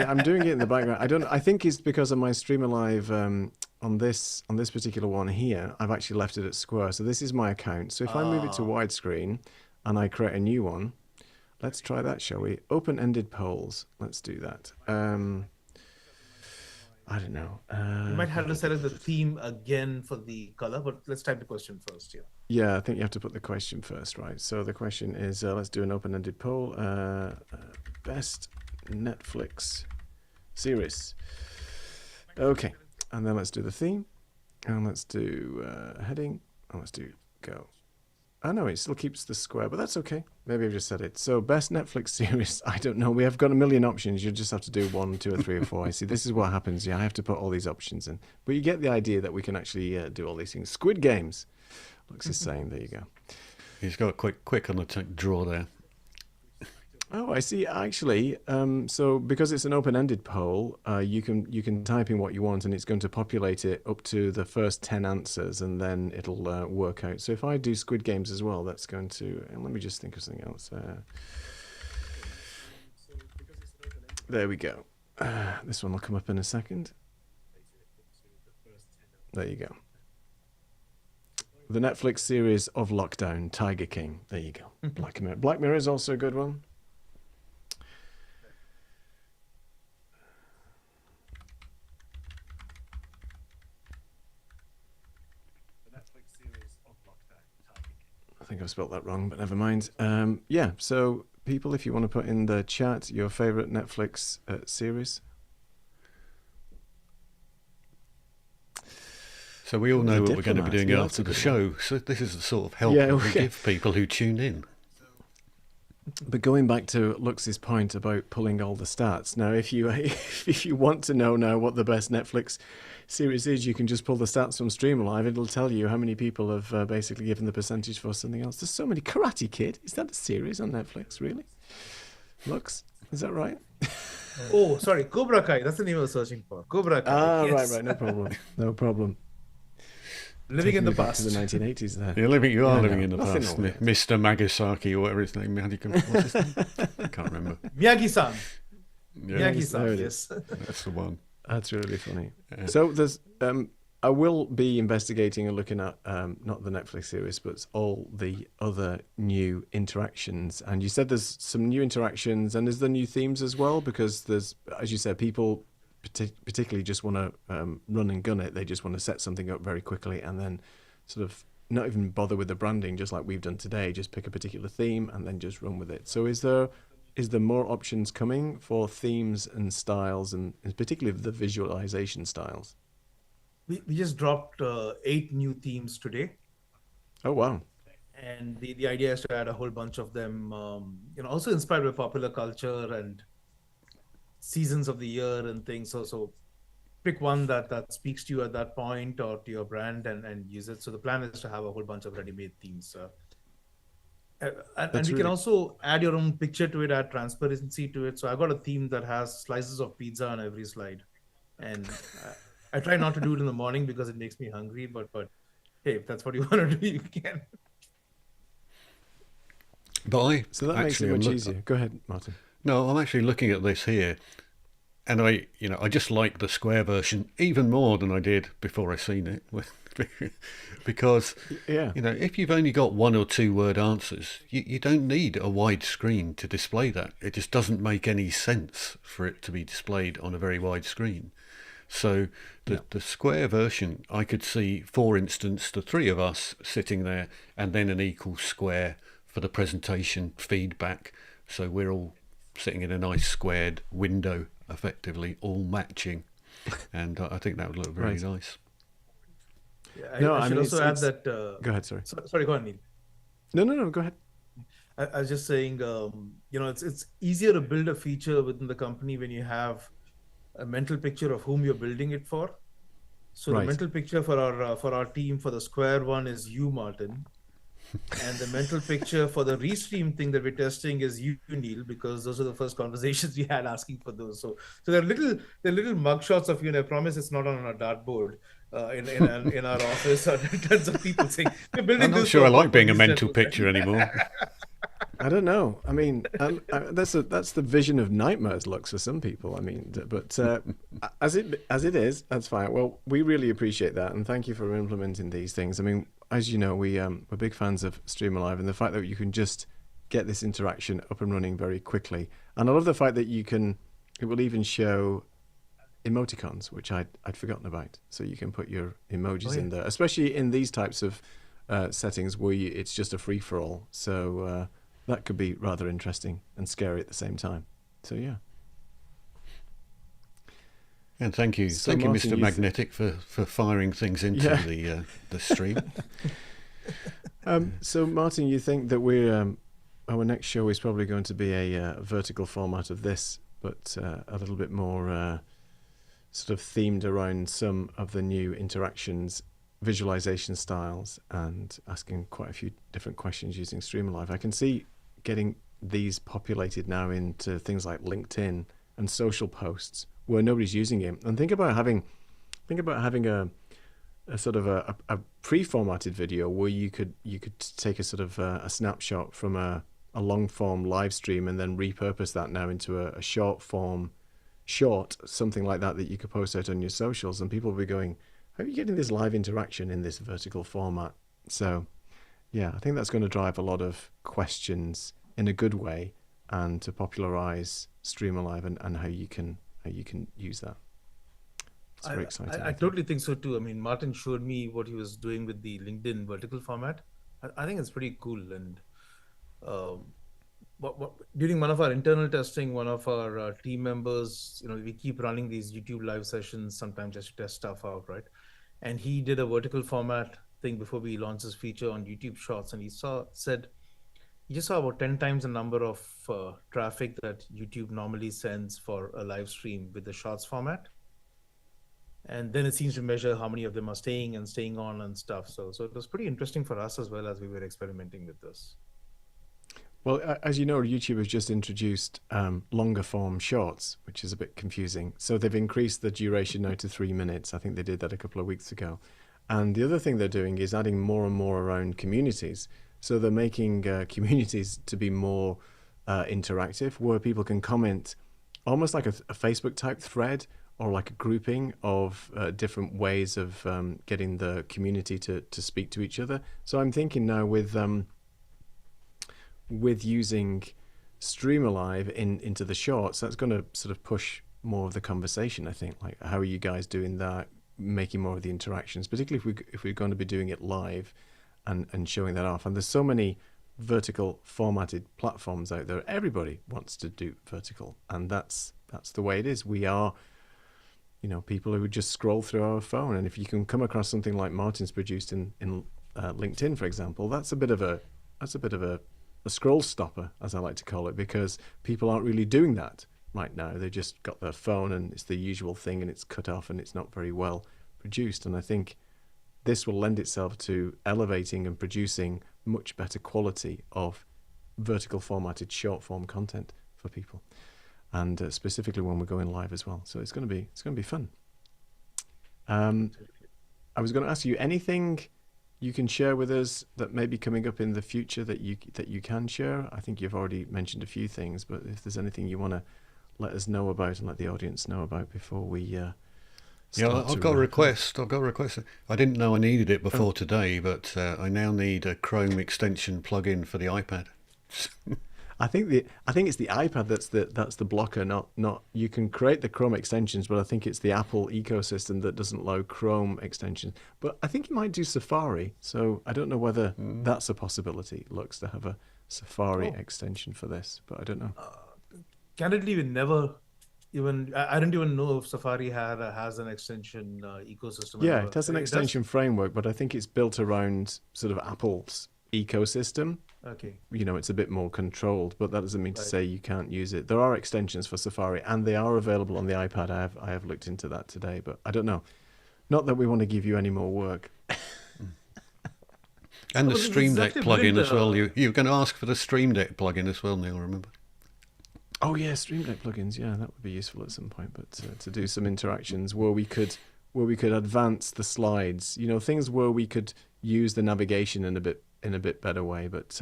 I'm doing it in the background. I think it's because of my StreamAlive on this particular one here. I've actually left it at square. So this is my account. So if I move it to widescreen and I create a new one. Let's try that, shall we? Open-ended polls. Let's do that. I don't know. You might have to select the theme again for the color, but let's type the question first. Yeah, I think you have to put the question first, right? So the question is, let's do an open-ended poll. Best Netflix series. Okay, and then let's do the theme. And let's do heading. And let's do go. I know it still keeps the square, but that's okay. Maybe I've just said it. So best Netflix series. I don't know. We have got a million options. You just have to do 1, 2, or 3, or 4. I see. This is what happens. Yeah, I have to put all these options in. But you get the idea that we can actually do all these things. Squid Games. Looks the same. There you go. He's got quick on the draw there. Oh, I see. Actually, so because it's an open-ended poll, you can type in what you want, and it's going to populate it up to the first 10 answers, and then it'll work out. So if I do Squid Games as well, that's going to. And let me just think of something else. There we go. This one will come up in a second. There you go. The Netflix series of Lockdown, Tiger King. There you go. Black Mirror. Black Mirror is also a good one. I think I've spelt that wrong, but never mind. Yeah, so people, if you want to put in the chat your favourite Netflix series. So we all know what we're going to be doing after the show. So this is the sort of help that we give people who tune in. But going back to Lux's point about pulling all the stats, now if you if you want to know now what the best Netflix series is, you can just pull the stats from StreamAlive. It'll tell you how many people have basically given the percentage for something else. There's so many. Karate Kid, is that a series on Netflix, really? Lux, is that right? Oh, sorry, Cobra Kai. That's the name I was searching for. Cobra Kai. Ah, yes. right, no problem. No problem. Living in the past. To the 1980s there. You are living in the past. Mr. Magasaki, or whatever his name. What's his name? I can't remember. Miyagi-san. Yeah. Miyagi-san, yes. That's the one. That's really funny. So there's, I will be investigating and looking at not the Netflix series, but all the other new interactions. And you said there's some new interactions, and is there new themes as well? Because there's, as you said, people particularly just want to run and gun it. They just want to set something up very quickly and then sort of not even bother with the branding, just like we've done today. Just pick a particular theme and then just run with it. So is there more options coming for themes and styles, and particularly the visualization styles? We just dropped 8 new themes today. Oh, wow. And the idea is to add a whole bunch of them, also inspired by popular culture and seasons of the year and things. So pick one that speaks to you at that point or to your brand and use it. So the plan is to have a whole bunch of ready-made themes. And you can also add your own picture to it, add transparency to it. So I got a theme that has slices of pizza on every slide. And I try not to do it in the morning because it makes me hungry, but hey, if that's what you want to do, you can. So that makes it much easier. Go ahead, Martin. No, I'm actually looking at this here, and I just like the square version even more than I did before I seen it, because if you've only got 1 or 2 word answers, you don't need a wide screen to display that. It just doesn't make any sense for it to be displayed on a very wide screen. So the square version, I could see, for instance, the 3 of us sitting there, and then an equal square for the presentation feedback. So we're all sitting in a nice squared window, effectively, all matching. And I think that would look very nice. Yeah, I should also add that... go ahead, sorry. Sorry, go on, Neil. No, go ahead. I was just saying, it's easier to build a feature within the company when you have a mental picture of whom you're building it for. So the mental picture for our team, for the square one, is you, Martin. And the mental picture for the restream thing that we're testing is you, Neil, because those are the first conversations we had asking for those. So there are little mugshots of you, and I promise it's not on a dartboard in our office, or tons of people saying, "We're building." I'm not sure I like being a mental picture anymore. I don't know. I mean, that's the vision of nightmares, Lux, for some people. I mean, but as it is, that's fine. Well, we really appreciate that, and thank you for implementing these things. I mean, as you know, we're big fans of StreamAlive, and the fact that you can just get this interaction up and running very quickly. And I love the fact that it will even show emoticons, which I'd forgotten about. So you can put your emojis in there, especially in these types of settings where it's just a free-for-all. So that could be rather interesting and scary at the same time. So yeah. And thank you, so thank you, Martin, Mr. Magnetic, for firing things into the stream. So Martin, you think that our next show is probably going to be a vertical format of this, but a little bit more sort of themed around some of the new interactions, visualization styles, and asking quite a few different questions using StreamAlive. I can see getting these populated now into things like LinkedIn and social posts where nobody's using it. And think about having a sort of a pre-formatted video where you could take a sort of a snapshot from a long form live stream and then repurpose that now into a short form something like that you could post out on your socials, and people will be going, how are you getting this live interaction in this vertical format? So yeah, I think that's going to drive a lot of questions in a good way, and to popularize StreamAlive and how you can use that. It's very exciting. I totally think so too. I mean, Martin showed me what he was doing with the LinkedIn vertical format. I think it's pretty cool. And during one of our internal testing, one of our team members, we keep running these YouTube live sessions sometimes just to test stuff out, right? And he did a vertical format thing before we launched this feature on YouTube Shorts, and he said he just saw about 10 times the number of traffic that YouTube normally sends for a live stream with the Shorts format. And then it seems to measure how many of them are staying on and stuff. So it was pretty interesting for us as well as we were experimenting with this. Well, as you know, YouTube has just introduced longer form shorts, which is a bit confusing. So they've increased the duration now to 3 minutes. I think they did that a couple of weeks ago. And the other thing they're doing is adding more and more around communities. So they're making communities to be more interactive, where people can comment almost like a Facebook type thread, or like a grouping of different ways of getting the community to speak to each other. So I'm thinking now with using StreamAlive into the shorts, that's going to sort of push more of the conversation, I think. Like, how are you guys doing that? Making more of the interactions, particularly if we're going to be doing it live and showing that off. And there's so many vertical formatted platforms out there. Everybody wants to do vertical, and that's the way it is. We are, people who would just scroll through our phone, and if you can come across something like Martin's produced in LinkedIn, for example, that's a bit of a scroll stopper, as I like to call it, because people aren't really doing that right now. They just got their phone and it's the usual thing, and it's cut off and it's not very well produced. And I think this will lend itself to elevating and producing much better quality of vertical formatted short form content for people, and specifically when we're going live as well. So it's going to be fun. I was going to ask you, anything you can share with us that may be coming up in the future that you can share? I think you've already mentioned a few things, but if there's anything you want to let us know about and let the audience know about before we I've got a request. I didn't know I needed it before today, but I now need a Chrome extension plugin for the iPad. I think it's the iPad that's the blocker. Not you can create the Chrome extensions, but I think it's the Apple ecosystem that doesn't allow Chrome extensions. But I think you might do Safari, so I don't know whether that's a possibility. Looks to have a Safari extension for this, but I don't know. Candidly, we never even. I didn't even know if Safari has an extension ecosystem. Yeah, it has an extension framework, but I think it's built around sort of Apple's ecosystem. Okay. It's a bit more controlled, but that doesn't mean to say you can't use it. There are extensions for Safari, and they are available on the iPad. I have looked into that today, but I don't know. Not that we want to give you any more work. And the Stream Deck plugin as well. You're going to ask for the Stream Deck plugin as well, Neil, remember? Oh yeah, Stream Deck plugins. Yeah, that would be useful at some point. But to do some interactions where we could advance the slides, things where we could use the navigation in a bit better way. But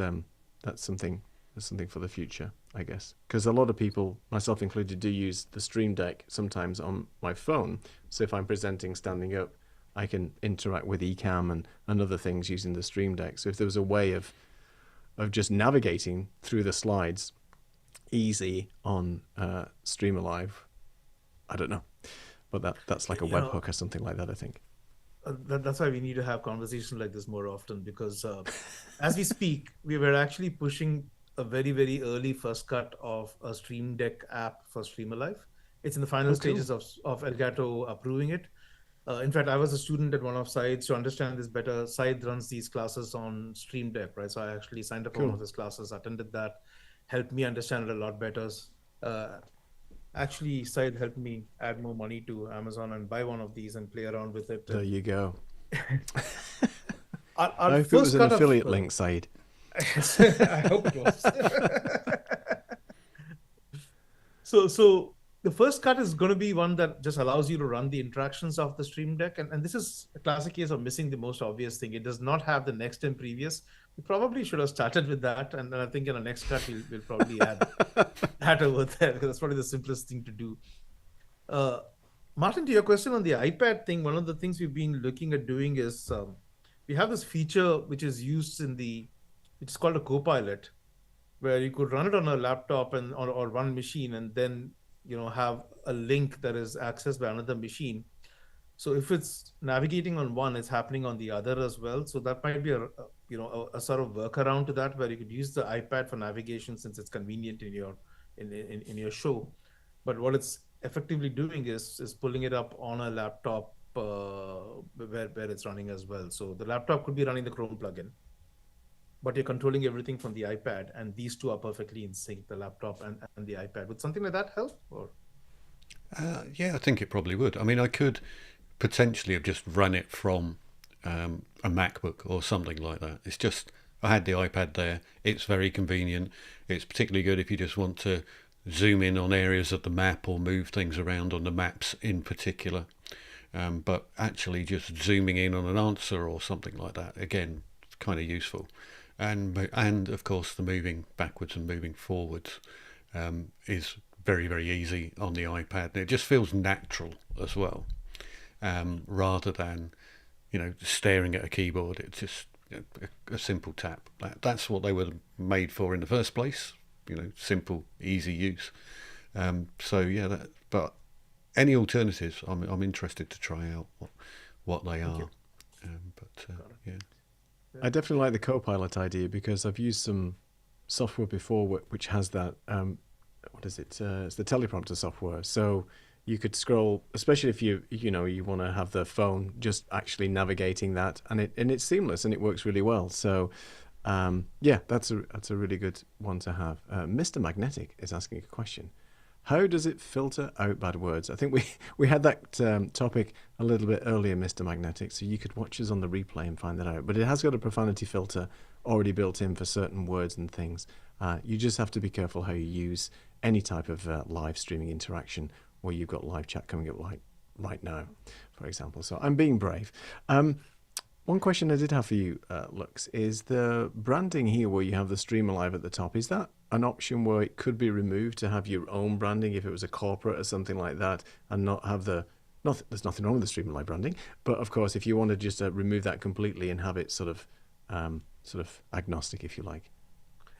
that's something for the future, I guess. Because a lot of people, myself included, do use the Stream Deck sometimes on my phone. So if I'm presenting standing up, I can interact with Ecamm and other things using the Stream Deck. So if there was a way of just navigating through the slides easy on StreamAlive, I don't know, but that's like a webhook or something like that, I think. That's why we need to have conversations like this more often, because as we speak, we were actually pushing a very, very early first cut of a Stream Deck app for StreamAlive. It's in the final stages of Elgato approving it. In fact, I was a student at one of Syed's. To understand this better, Syed runs these classes on Stream Deck, right? So I actually signed up for one of his classes, attended that, helped me understand it a lot better. Actually, Syed helped me add more money to Amazon and buy one of these and play around with it. There you go. Our I hope it was an affiliate link, Syed. I hope it was. So the first cut is going to be one that just allows you to run the interactions of the Stream Deck. And this is a classic case of missing the most obvious thing. It does not have the next and previous. We probably should have started with that. And then I think in the next cut, we'll probably add that over there, because that's probably the simplest thing to do. Martin, to your question on the iPad thing, one of the things we've been looking at doing is we have this feature which is used it's called a Copilot, where you could run it on a laptop or one machine, and then have a link that is accessed by another machine. So if it's navigating on one, it's happening on the other as well. So that might be a sort of workaround to that, where you could use the iPad for navigation since it's convenient in your show. But what it's effectively doing is pulling it up on a laptop where it's running as well. So the laptop could be running the Chrome plugin, but you're controlling everything from the iPad, and these two are perfectly in sync, the laptop and the iPad. Would something like that help? Or yeah, I think it probably would. I mean, I could potentially have just run it from a MacBook or something like that. It's just, I had the iPad there. It's very convenient. It's particularly good if you just want to zoom in on areas of the map or move things around on the maps in particular. But actually just zooming in on an answer or something like that, again, it's kind of useful. And of course the moving backwards and moving forwards is very, very easy on the iPad. And it just feels natural as well, rather than staring at a keyboard. It's just a simple tap. That's what they were made for in the first place. Simple, easy use. So yeah, but any alternatives, I'm interested to try out what they are. Yeah. I definitely like the Copilot idea, because I've used some software before which has that. What is it? It's the teleprompter software. So you could scroll, especially if you want to have the phone just actually navigating that, and it's seamless and it works really well. So yeah, that's a really good one to have. Mr. Magnetic is asking a question. How does it filter out bad words? I think we had that topic a little bit earlier, Mr. Magnetic, so you could watch us on the replay and find that out. But it has got a profanity filter already built in for certain words and things. You just have to be careful how you use any type of live streaming interaction where you've got live chat coming up like right now, for example. So I'm being brave. One question I did have for you, Lux, is the branding here where you have the StreamAlive at the top. Is that an option where it could be removed to have your own branding if it was a corporate or something like that, and not have there's nothing wrong with the StreamAlive branding, but of course if you want to just remove that completely and have it sort of agnostic, if you like.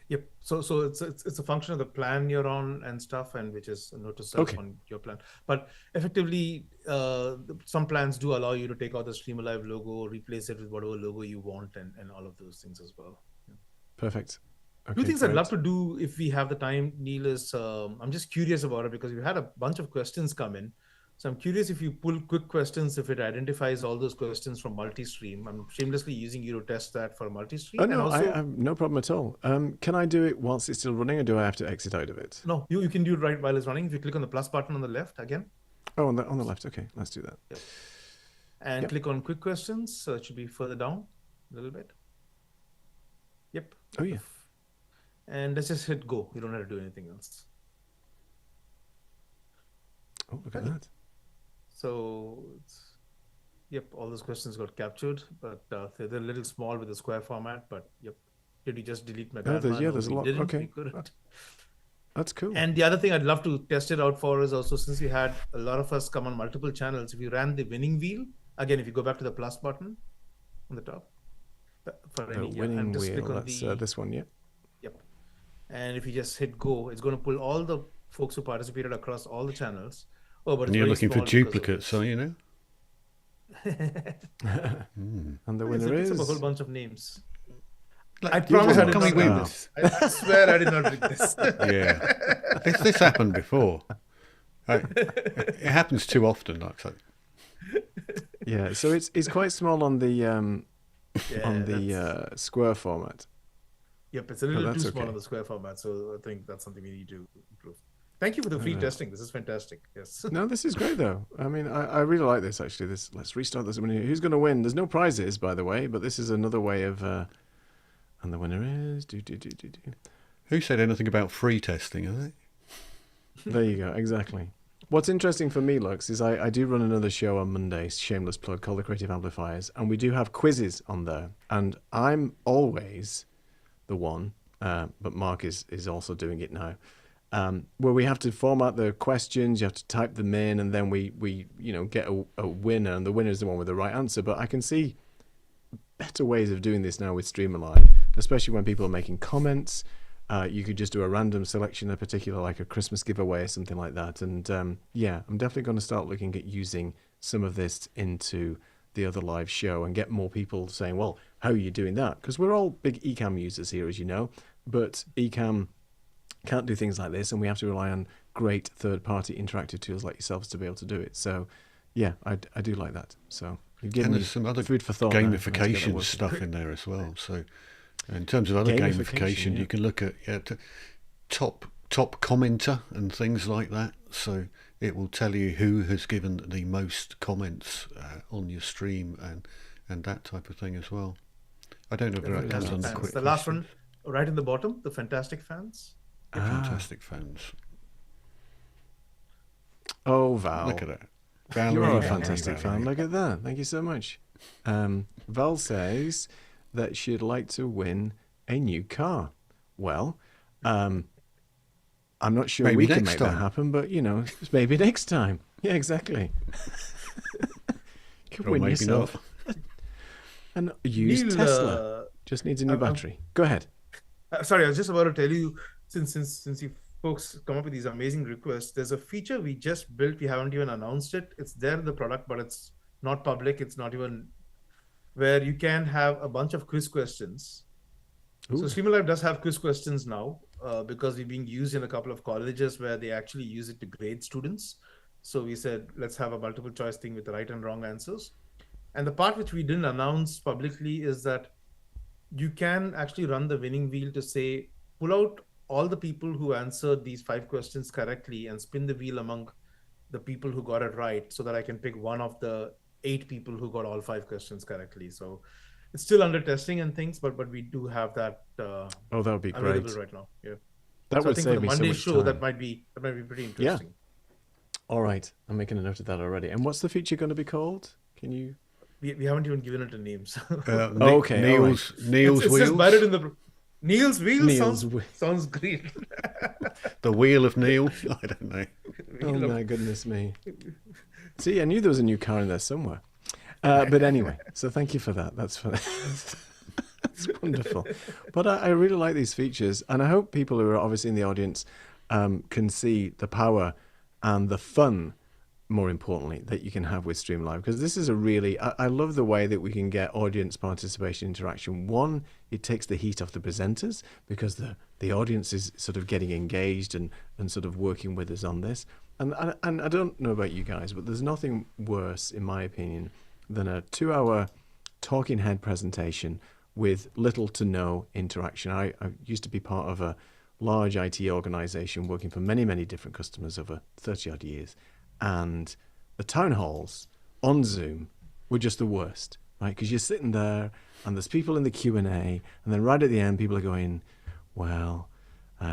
Yep. So it's a function of the plan you're on and stuff, and which is note to self on your plan. But effectively, some plans do allow you to take out the StreamAlive logo, replace it with whatever logo you want, and all of those things as well. Yeah. Perfect. Okay, two things I'd love to do if we have the time, Neil, is I'm just curious about it because we had a bunch of questions come in. So I'm curious if you pull quick questions, if it identifies all those questions from multi-stream. I'm shamelessly using you to test that for multi-stream. Oh, no, I have no problem at all. Can I do it whilst it's still running, or do I have to exit out of it? No, you can do it right while it's running. If you click on the plus button on the left again. Oh, on the left. Okay, let's do that. Yep. And click on quick questions. So it should be further down a little bit. Yep. Oh, yeah. And let's just hit go. You don't have to do anything else. Oh, look at that. So, yep, all those questions got captured, but they're a little small with the square format. But yep, did you just delete my grandma? Yeah, there's a lot. Okay, that's cool. And the other thing I'd love to test it out for is also, since we had a lot of us come on multiple channels, if you ran the winning wheel again, if you go back to the plus button on the top for any winning wheel, that's this one, yeah. Yep. And if you just hit go, it's going to pull all the folks who participated across all the channels. Oh, but and you're looking for duplicates, are you know? And the winner is a whole bunch of names. I promise I did not read this. I swear I did not read this. Yeah, this happened before. It happens too often, like so. Yeah, so it's quite small on the square format. Yep, it's a little too small on the square format, so I think that's something we need to improve. Thank you for the free testing. This is fantastic. Yes. No, this is great though. I mean, I really like this actually. Let's restart this. Who's going to win? There's no prizes, by the way, but this is another way of. And the winner is Who said anything about free testing? Are they? There you go. Exactly. What's interesting for me, Lux, is I do run another show on Mondays, shameless plug, called The Creative Amplifiers, and we do have quizzes on there. And I'm always the one, but Mark is also doing it now, where we have to format the questions, you have to type them in, and then we get a winner, and the winner is the one with the right answer. But I can see better ways of doing this now with StreamAlive, especially when people are making comments. You could just do a random selection, a particular, like a Christmas giveaway or something like that. And I'm definitely going to start looking at using some of this into the other live show and get more people saying, well, how are you doing that? Because we're all big Ecamm users here, as you know, but Ecamm can't do things like this, and we have to rely on great third-party interactive tools like yourselves to be able to do it. So, yeah, I do like that. So you've given me some other food for thought. Gamification stuff in there as well. So in terms of other gamification, you can look at top commenter and things like that. So it will tell you who has given the most comments on your stream and that type of thing as well. I don't know if that comes on the quick. The last one, right in the bottom, the fantastic fans. The fantastic fans. Oh, Val. Look at it. You're a fantastic fan. Look at that. Thank you so much. Val says that she'd like to win a new car. Well, I'm not sure maybe we can make that happen, but maybe next time. Yeah, exactly. You can win yourself an used Tesla. Just needs a new battery. Go ahead. Sorry, I was just about to tell you, since you folks come up with these amazing requests, there's a feature we just built. We haven't even announced it. It's there in the product, but it's not public. It's not even where you can have a bunch of quiz questions. Ooh. So StreamAlive does have quiz questions now because we're being used in a couple of colleges where they actually use it to grade students. So we said, let's have a multiple choice thing with the right and wrong answers. And the part which we didn't announce publicly is that you can actually run the winning wheel to say, pull out all the people who answered these 5 questions correctly and spin the wheel among the people who got it right, so that I can pick one of the 8 people who got all 5 questions correctly. So it's still under testing and things, but we do have that. That would be available great right now. Yeah, that would save me so much Monday show time. that might be pretty interesting. Yeah. All right, I'm making a note of that already. And what's the feature going to be called? Can you? We haven't even given it a name. So. Okay. Neil's Wheels. It's just buried in the. Neil's Wheels sounds great. The Wheel of Neil? I don't know. Oh my goodness me. See, I knew there was a new car in there somewhere. But anyway, so thank you for that. That's wonderful. But I really like these features, and I hope people who are obviously in the audience can see the power and the fun, more importantly, that you can have with StreamAlive, because this is I love the way that we can get audience participation, interaction. One, it takes the heat off the presenters because the audience is sort of getting engaged and sort of working with us on this. And I don't know about you guys, but there's nothing worse, in my opinion, than a 2-hour talking head presentation with little to no interaction. I used to be part of a large IT organization working for many, many different customers over 30 odd years. And the town halls on Zoom were just the worst, right? Because you're sitting there and there's people in the Q&A, and then right at the end, people are going, well,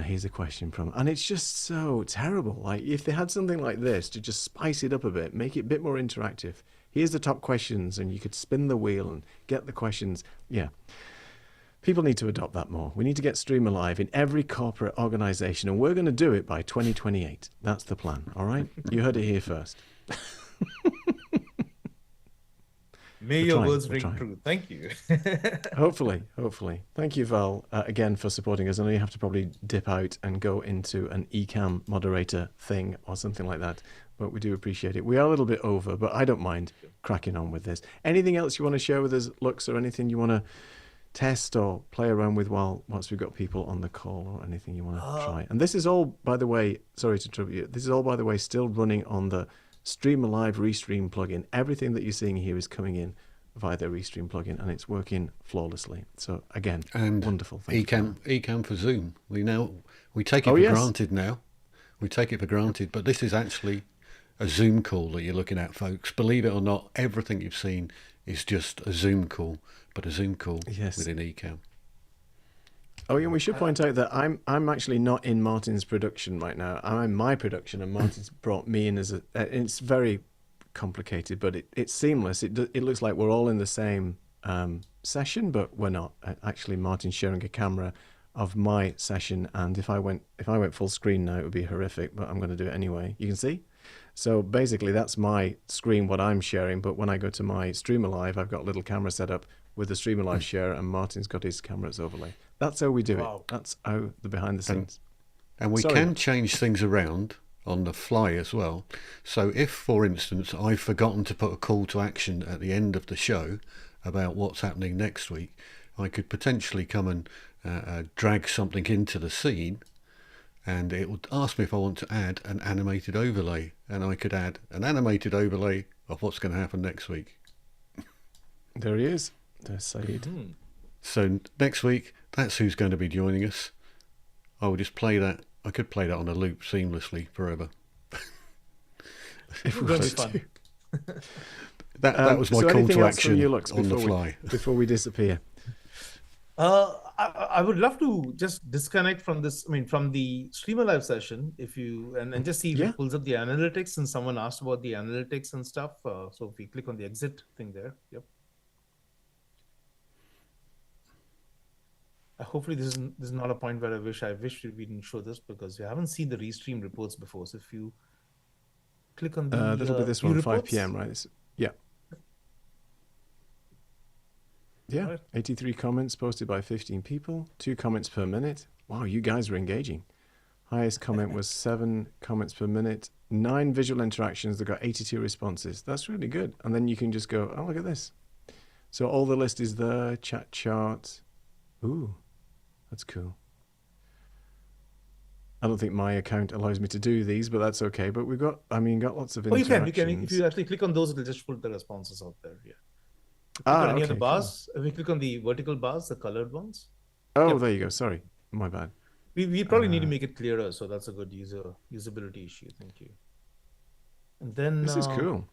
here's a question from, and it's just so terrible. Like, if they had something like this to just spice it up a bit, make it a bit more interactive. Here's the top questions, and you could spin the wheel and get the questions. Yeah. People need to adopt that more. We need to get StreamAlive in every corporate organization, and we're going to do it by 2028. That's the plan, all right? You heard it here first. May your words ring true. Thank you. Hopefully. Thank you, Val, again, for supporting us. I know you have to probably dip out and go into an Ecamm moderator thing or something like that, but we do appreciate it. We are a little bit over, but I don't mind cracking on with this. Anything else you want to share with us, Lux, or anything you want to test or play around with once we've got people on the call, or anything you want to try? And this is all, by the way, sorry to trouble you, this is all, by the way, still running on the StreamAlive Restream plugin. Everything that you're seeing here is coming in via the Restream plugin, and it's working flawlessly. So again, wonderful. Ecamm for Zoom. We take it for granted now. We take it for granted, but this is actually a Zoom call that you're looking at, folks. Believe it or not, everything you've seen is just a Zoom call, but a Zoom call within Ecamm. Oh, yeah, we should point out that I'm actually not in Martin's production right now. I'm in my production, and Martin's brought me in as a. It's very complicated, but it's seamless. It looks like we're all in the same session, but we're not. Actually, Martin's sharing a camera of my session, and if I went full screen now, it would be horrific. But I'm going to do it anyway. You can see. So basically, that's my screen, what I'm sharing. But when I go to my StreamAlive, I've got a little camera set up with the StreamAlive share, and Martin's got his cameras overlay. That's how we do it. That's how the behind the scenes. And we can change things around on the fly as well. So if, for instance, I've forgotten to put a call to action at the end of the show about what's happening next week, I could potentially come and drag something into the scene, and it would ask me if I want to add an animated overlay, and I could add an animated overlay of what's going to happen next week. There he is. There's Saeed. So next week, that's who's going to be joining us. I will just play that. I could play that on a loop seamlessly forever. It's going to be fun. That was my call to action on the fly. Before we disappear. I would love to just disconnect from this. I mean, from the StreamAlive session, if you and just see if it pulls up the analytics. And someone asked about the analytics and stuff. So if we click on the exit thing there, hopefully this is not a point where I wish we didn't show this, because we haven't seen the restream reports before. So if you click on the that'll be this one, 5 p.m. right? Yeah, right. 83 comments posted by 15 people, 2 comments per minute. Wow, you guys are engaging. Highest comment was 7 comments per minute, 9 visual interactions that got 82 responses. That's really good. And then you can just go, oh, look at this. So all the list is there, chat chart. Ooh, that's cool. I don't think my account allows me to do these, but that's okay. But we've got lots of interactions. You can. If you actually click on those, it'll just put the responses out there. Yeah. Any of the bars, cool. If we click on the vertical bars, the colored ones. Oh, there you go. Sorry, my bad. We probably need to make it clearer, so that's a good usability issue. Thank you. And then this is cool.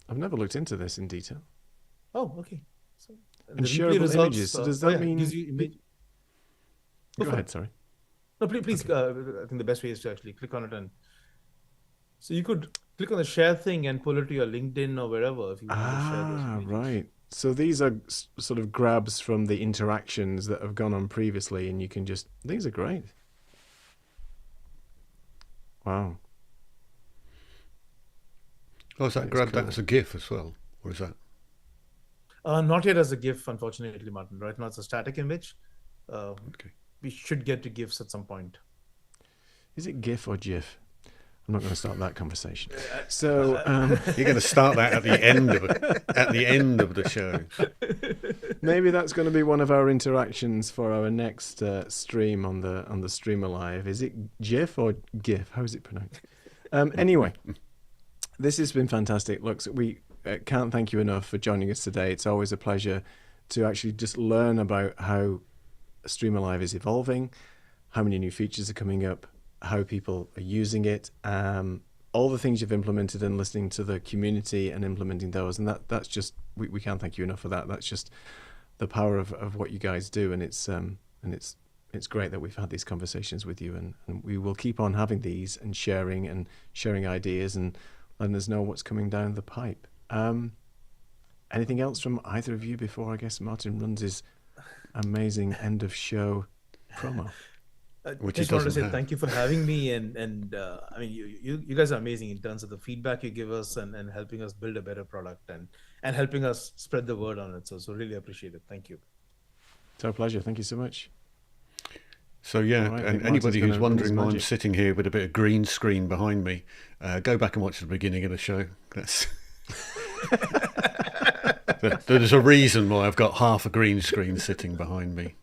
I've never looked into this in detail. Oh, okay. So, and shareable images. So does that mean? Go ahead. Sorry. No, please. Okay. I think the best way is to actually click on it, and so you could click on the share thing and pull it to your LinkedIn or wherever if you want to share those images. Right. So these are sort of grabs from the interactions that have gone on previously, and you can just. These are great. Wow. Oh, is that grabbed that as a GIF as well, or is that? Not yet as a GIF, unfortunately, Martin. Right now it's a static image. Okay. We should get to GIFs at some point. Is it GIF or GIF? I'm not going to start that conversation. So you're going to start that at the end of it, at the end of the show. Maybe that's going to be one of our interactions for our next stream on the StreamAlive. Is it GIF or GIF? How is it pronounced? Anyway, this has been fantastic. Look, we can't thank you enough for joining us today. It's always a pleasure to actually just learn about how StreamAlive is evolving, how many new features are coming up, how people are using it, all the things you've implemented, and listening to the community and implementing those. And that's just, we can't thank you enough for that. That's just the power of what you guys do. And it's great that we've had these conversations with you, and we will keep on having these and sharing ideas and letting us know what's coming down the pipe. Anything else from either of you before I guess Martin runs his amazing end of show promo? I just wanted to say thank you for having me, and I mean you guys are amazing in terms of the feedback you give us and helping us build a better product and helping us spread the word on it. So really appreciate it. Thank you. It's our pleasure. Thank you so much. So right, and anybody who's wondering why I'm sitting here with a bit of green screen behind me, go back and watch the beginning of the show. That's there's a reason why I've got half a green screen sitting behind me.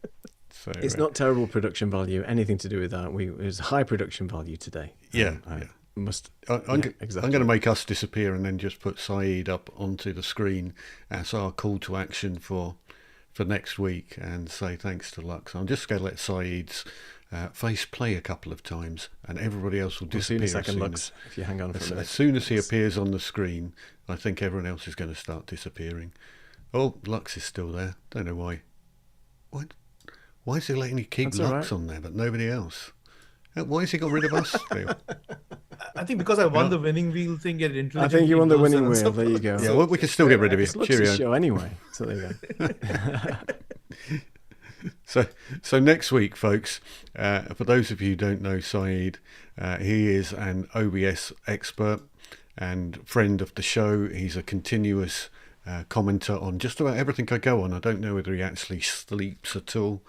So, it's not terrible production value, anything to do with that. It's high production value today. I'm going to make us disappear and then just put Saeed up onto the screen as our call to action for next week, and say thanks to Lux. I'm just going to let Saeed's face play a couple of times, and everybody else will disappear. We'll see in a second, Lux, if you hang on for a minute. As soon as he appears on the screen, I think everyone else is going to start disappearing. Oh, Lux is still there. Don't know why. Why is he letting you keep Lux on there, but nobody else? Why has he got rid of us, Neil? I think because I won the winning wheel thing. I think you won the winning wheel. There you go. Yeah, well, we can still get rid of you. Cheerio. Show anyway. So there you go. So next week, folks, for those of you who don't know Saeed, he is an OBS expert and friend of the show. He's a continuous commenter on just about everything I go on. I don't know whether he actually sleeps at all,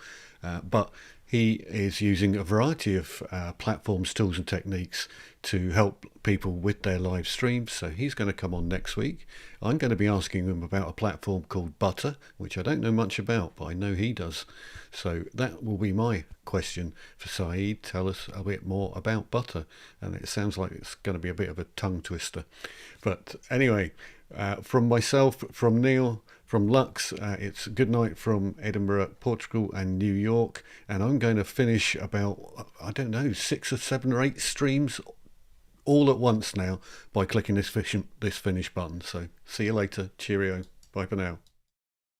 but he is using a variety of platforms, tools and techniques to help people with their live streams. So he's going to come on next week. I'm going to be asking him about a platform called Butter, which I don't know much about, but I know he does. So that will be my question for Saeed. Tell us a bit more about Butter. And it sounds like it's going to be a bit of a tongue twister. But anyway, from myself, from Neil, from Lux, it's good night from Edinburgh, Portugal and New York. And I'm going to finish about, I don't know, 6 or 7 or 8 streams all at once now by clicking this finish button. So see you later. Cheerio. Bye for now.